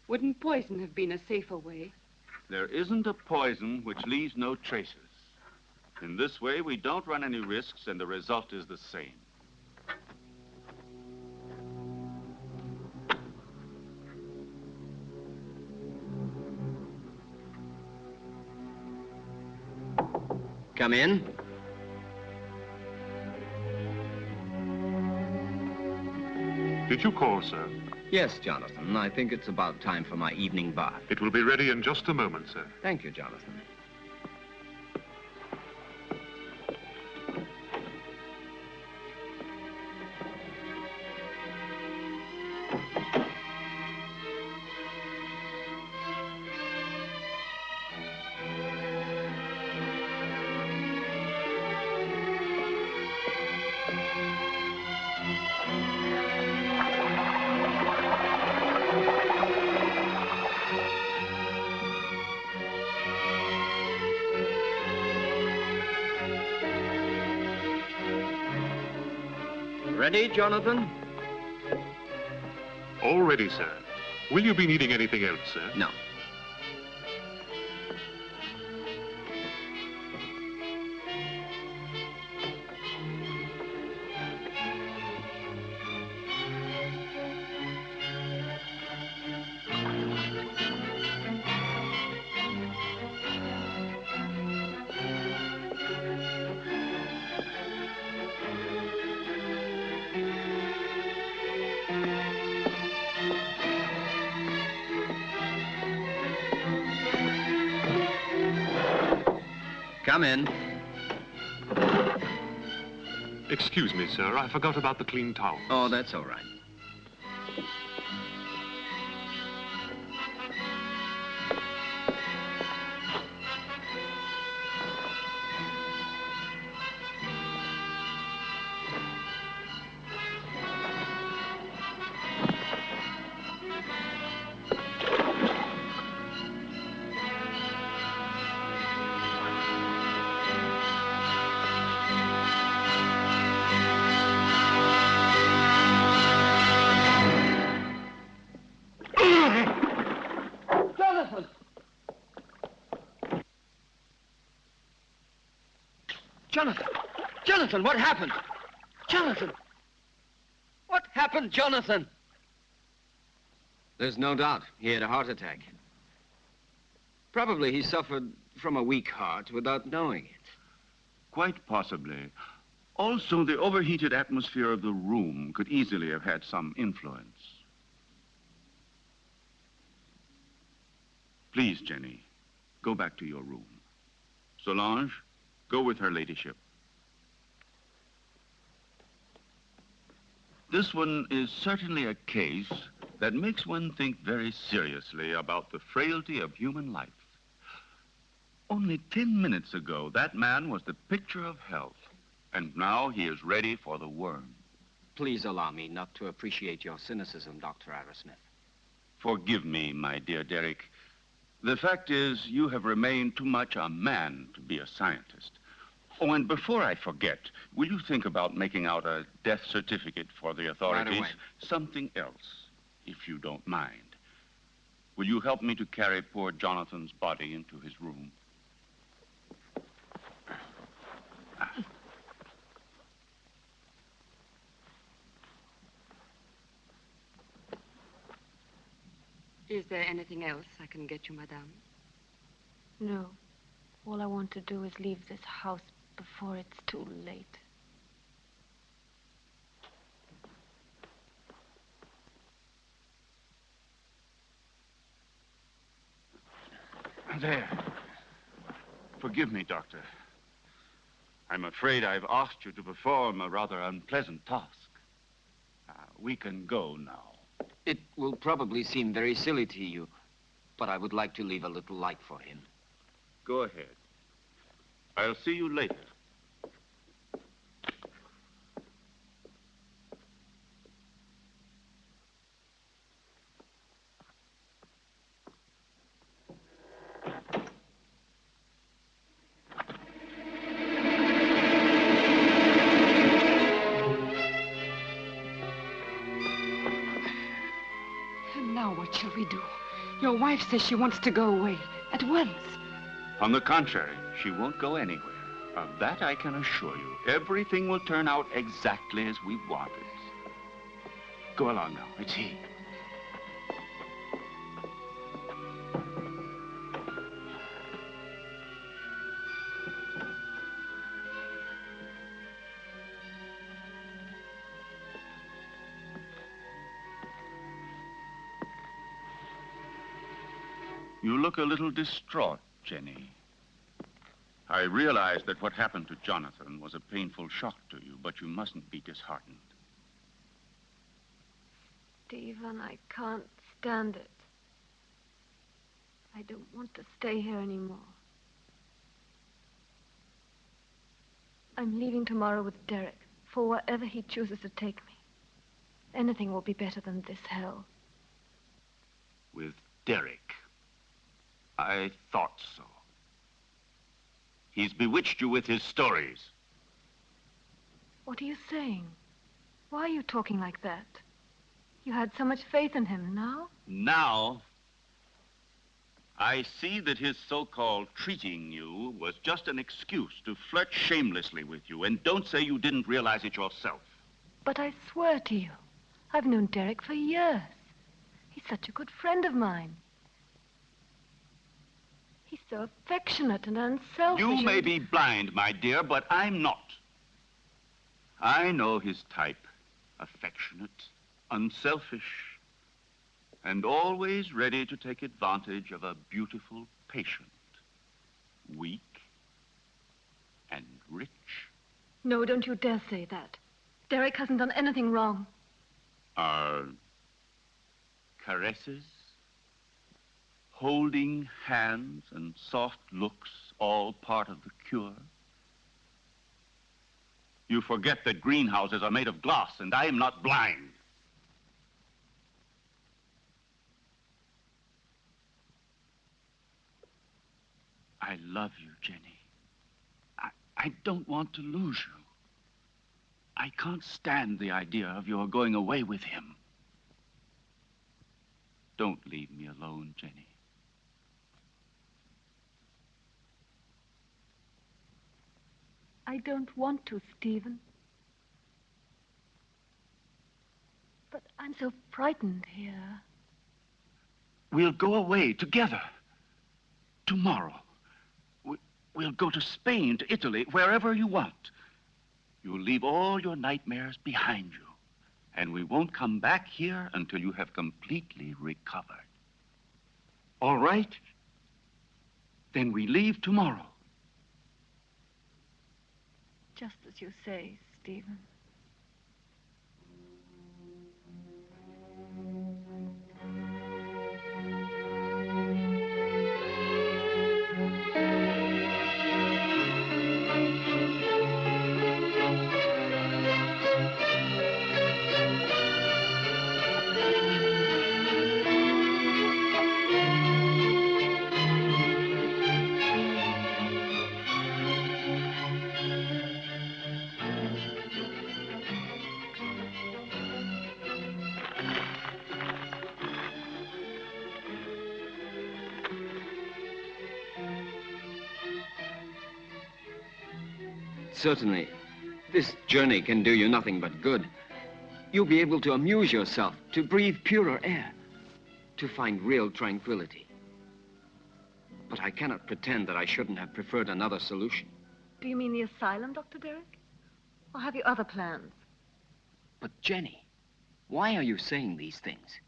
Wouldn't poison have been a safer way? There isn't a poison which leaves no traces. In this way, we don't run any risks, and the result is the same. Come in. Did you call, sir? Yes, Jonathan. I think it's about time for my evening bath. It will be ready in just a moment, sir. Thank you, Jonathan. Ready, Jonathan? All ready, sir. Will you be needing anything else, sir? No. Come in. Excuse me, sir. I forgot about the clean towel. Oh, that's all right. Jonathan! Jonathan, what happened? Jonathan! What happened, Jonathan? There's no doubt he had a heart attack. Probably he suffered from a weak heart without knowing it. Quite possibly. Also, the overheated atmosphere of the room could easily have had some influence. Please, Jenny, go back to your room. Solange, go with her ladyship. This one is certainly a case that makes one think very seriously about the frailty of human life. Only 10 minutes ago, that man was the picture of health, and now he is ready for the worm. Please allow me not to appreciate your cynicism, Dr. Arrowsmith. Forgive me, my dear Derek. The fact is, you have remained too much a man to be a scientist. Oh, and before I forget, will you think about making out a death certificate for the authorities? Right away. Something else, if you don't mind. Will you help me to carry poor Jonathan's body into his room? Is there anything else I can get you, madame? No. All I want to do is leave this house before it's too late. There. Forgive me, Doctor. I'm afraid I've asked you to perform a rather unpleasant task. We can go now. It will probably seem very silly to you, but I would like to leave a little light for him. Go ahead. I'll see you later. And now what shall we do? Your wife says she wants to go away at once. On the contrary, she won't go anywhere. Of that I can assure you. Everything will turn out exactly as we want it. Go along now. It's he. You look a little distraught, Jenny. I realize that what happened to Jonathan was a painful shock to you, but you mustn't be disheartened. Stephen, I can't stand it. I don't want to stay here anymore. I'm leaving tomorrow with Derek for wherever he chooses to take me. Anything will be better than this hell. With Derek? I thought so. He's bewitched you with his stories. What are you saying? Why are you talking like that? You had so much faith in him. Now? Now, I see that his so-called treating you was just an excuse to flirt shamelessly with you, and don't say you didn't realize it yourself. But I swear to you, I've known Derek for years. He's such a good friend of mine. He's so affectionate and unselfish. You may be blind, my dear, but I'm not. I know his type. Affectionate, unselfish, and always ready to take advantage of a beautiful patient. Weak and rich. No, don't you dare say that. Derek hasn't done anything wrong. Are caresses, holding hands, and soft looks all part of the cure? You forget that greenhouses are made of glass, and I am not blind. I love you, Jenny. I don't want to lose you. I can't stand the idea of your going away with him. Don't leave me alone, Jenny. I don't want to, Stephen. But I'm so frightened here. We'll go away together. Tomorrow. We'll go to Spain, to Italy, wherever you want. You'll leave all your nightmares behind you. And we won't come back here until you have completely recovered. All right? Then we leave tomorrow. Just as you say, Stephen. Certainly, this journey can do you nothing but good. You'll be able to amuse yourself, to breathe purer air, to find real tranquility. But I cannot pretend that I shouldn't have preferred another solution. Do you mean the asylum, Dr. Derek? Or have you other plans? But Jenny, why are you saying these things?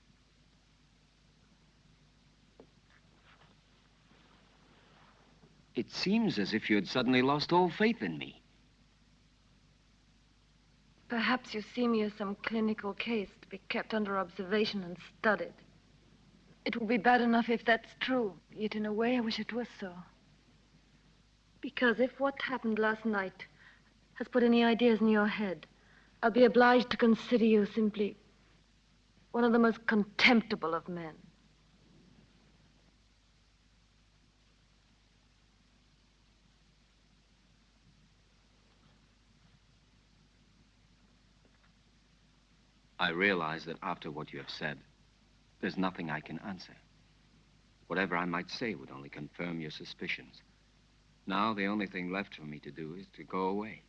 It seems as if you had suddenly lost all faith in me. Perhaps you see me as some clinical case to be kept under observation and studied. It will be bad enough if that's true, yet in a way I wish it was so. Because if what happened last night has put any ideas in your head, I'll be obliged to consider you simply one of the most contemptible of men. I realize that after what you have said, There's nothing I can answer. Whatever I might say would only confirm your suspicions. Now, the only thing left for me to do is to go away.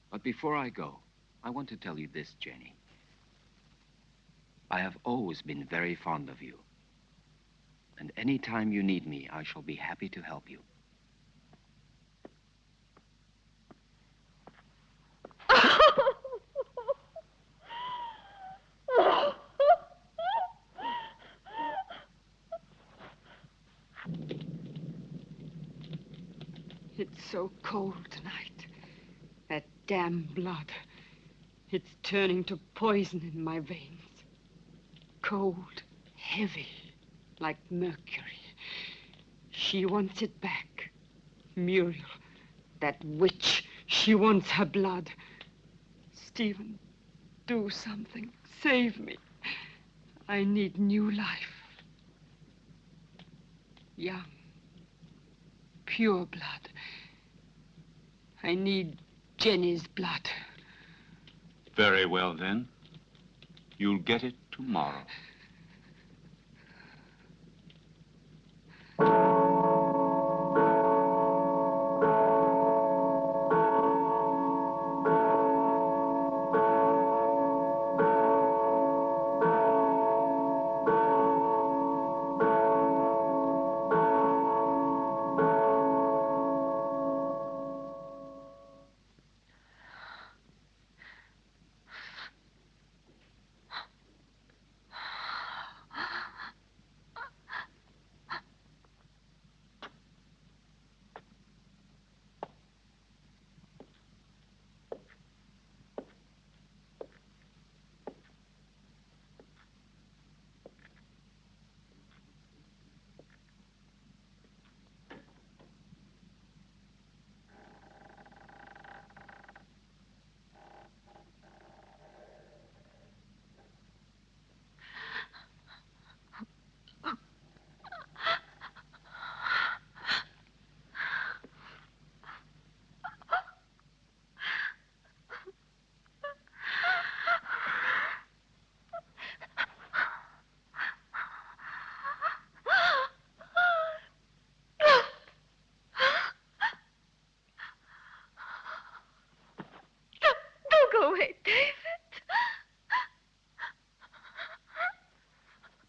But before I go, I want to tell you this, Jenny. I have always been very fond of you. And any time you need me, I shall be happy to help you. It's so cold tonight. That damn blood. It's turning to poison in my veins. Cold, heavy, like mercury. She wants it back. Muriel, that witch, she wants her blood. Stephen, do something. Save me. I need new life. Young, pure blood. I need Jenny's blood. Very well, then. You'll get it tomorrow.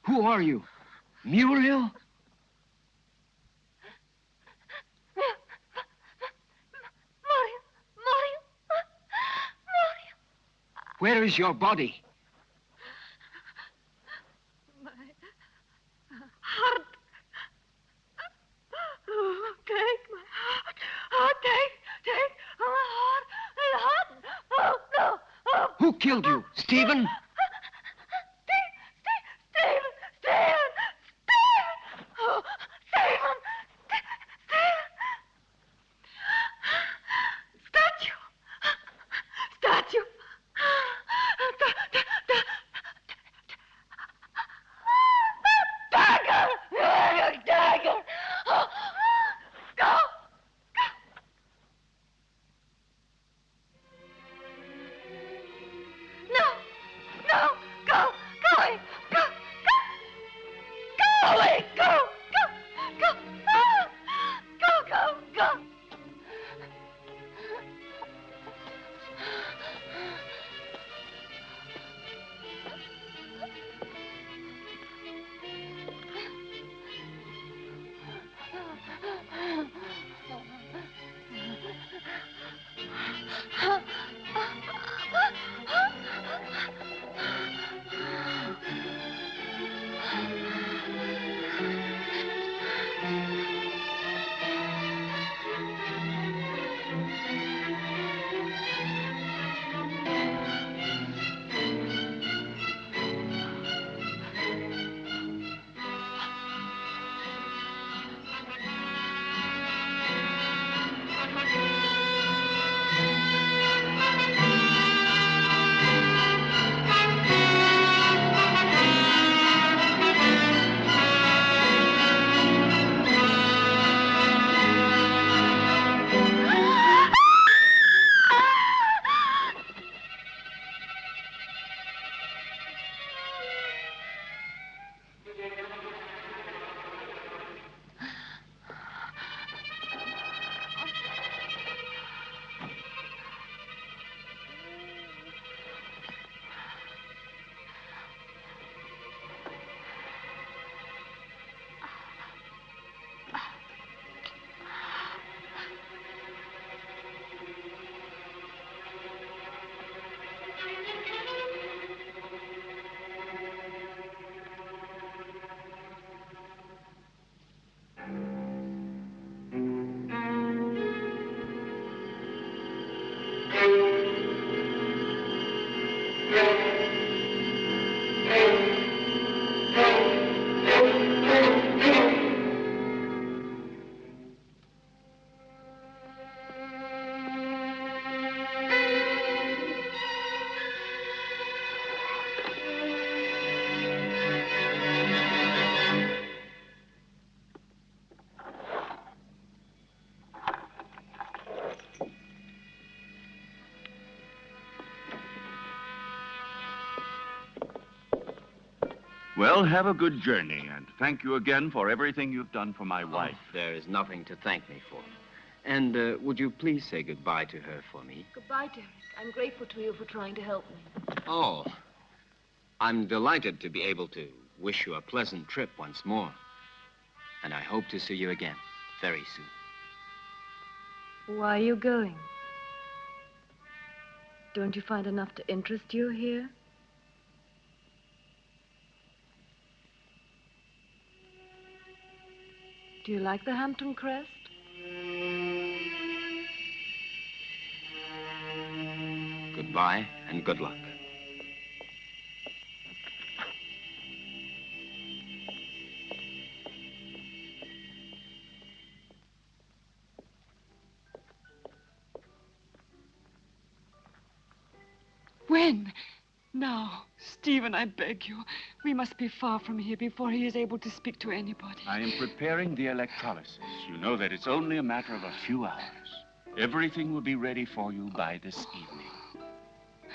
Who are you? Muriel? Where is your body? My heart. Oh, take my heart. Oh, take my heart. My heart. Oh, no. Oh. Who killed you? Stephen? Well, have a good journey, and thank you again for everything you've done for my wife. There is nothing to thank me for. And would you please say goodbye to her for me? Goodbye, Derek. I'm grateful to you for trying to help me. Oh, I'm delighted to be able to wish you a pleasant trip once more. And I hope to see you again very soon. Why are you going? Don't you find enough to interest you here? Do you like the Hampton crest? Goodbye and good luck. When? Now, Stephen, I beg you. We must be far from here before he is able to speak to anybody. I am preparing the electrolysis. You know that it's only a matter of a few hours. Everything will be ready for you by this evening.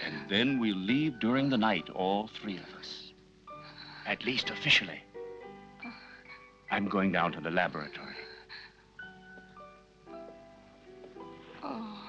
And then we'll leave during the night, all three of us. At least officially. I'm going down to the laboratory. Oh.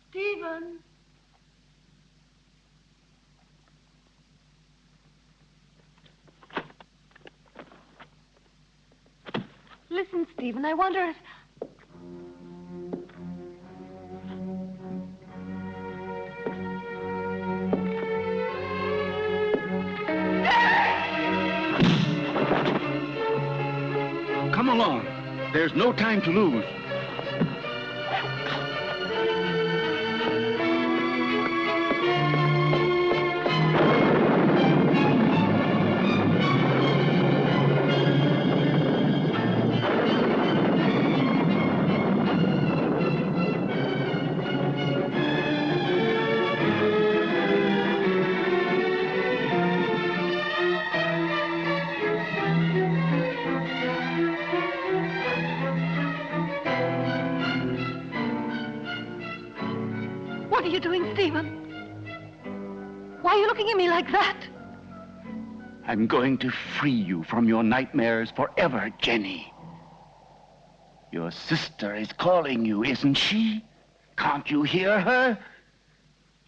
Stephen! Listen, Stephen, I wonder if... Come along. There's no time to lose. What are you doing, Stephen? Why are you looking at me like that? I'm going to free you from your nightmares forever, Jenny. Your sister is calling you, isn't she? Can't you hear her?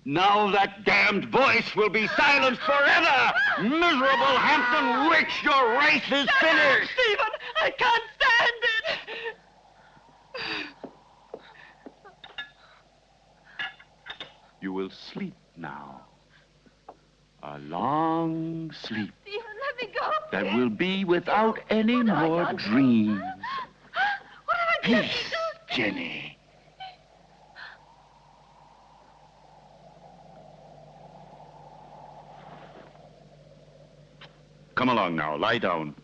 Now that damned voice will be silenced forever! Miserable Hampton witch, your race is finished! Stephen, I can't stand it! You will sleep now. A long sleep Stephen, let me go. that will be without any What have I more done? dreams. What have I done? Peace, Jenny. Come along now, lie down.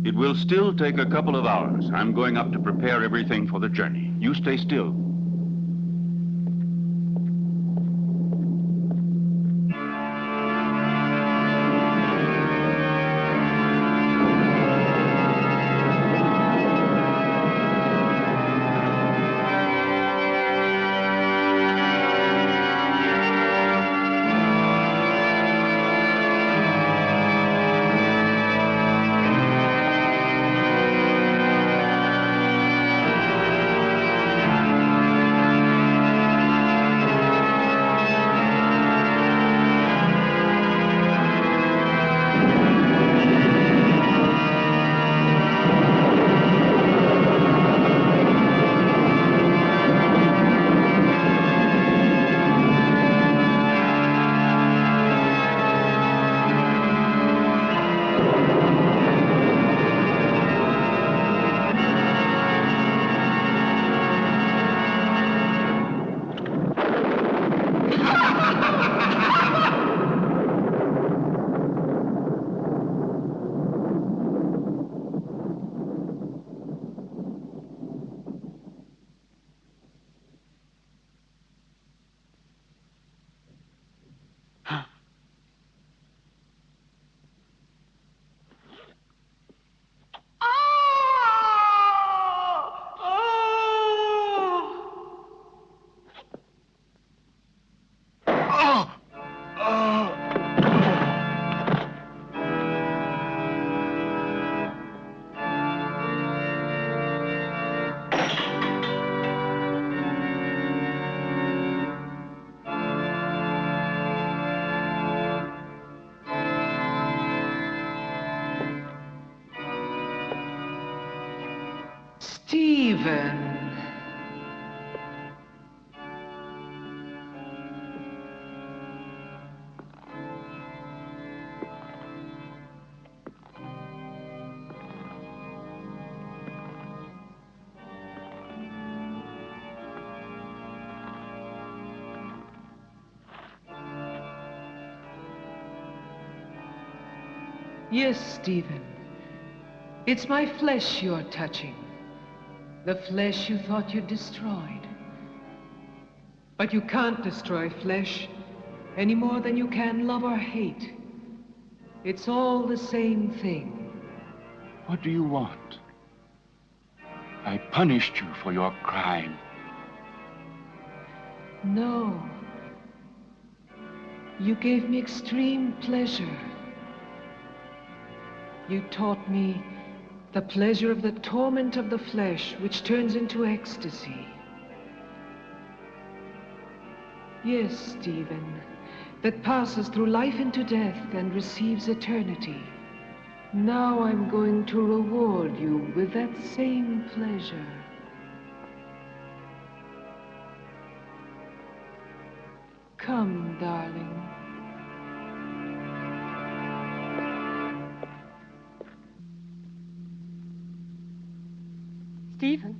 It will still take a couple of hours. I'm going up to prepare everything for the journey. You stay still. Stephen. Yes, Stephen. It's my flesh you're touching. The flesh you thought you'd destroyed. But you can't destroy flesh any more than you can love or hate. It's all the same thing. What do you want? I punished you for your crime. No. You gave me extreme pleasure. You taught me the pleasure of the torment of the flesh, which turns into ecstasy. Yes, Stephen, that passes through life into death and receives eternity. Now I'm going to reward you with that same pleasure. Come, darling. Stephen?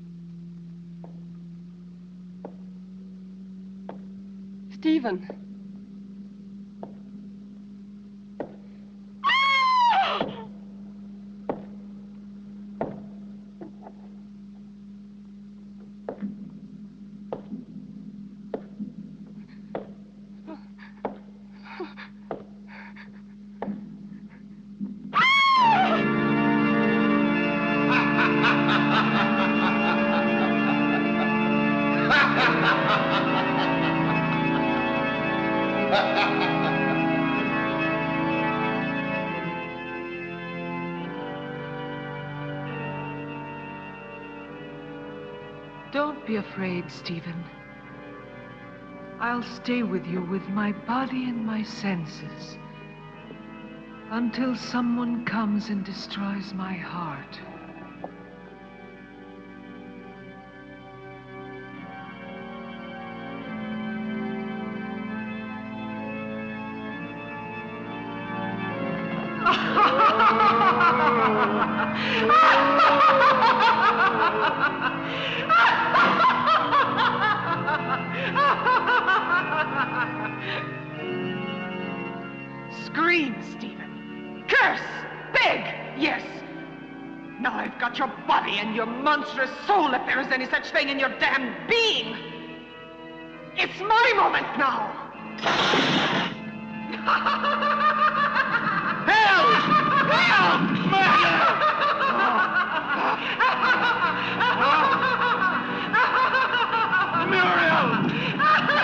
Stephen? Don't be afraid, Stephen. I'll stay with you with my body and my senses until someone comes and destroys my heart. Scream, Stephen. Curse! Beg! Yes! Now I've got your body and your monstrous soul, if there is any such thing in your damned being. It's my moment now. Help! Help! Murder! Muriel! Help!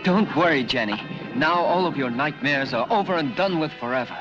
Don't worry, Jenny. Now all of your nightmares are over and done with forever.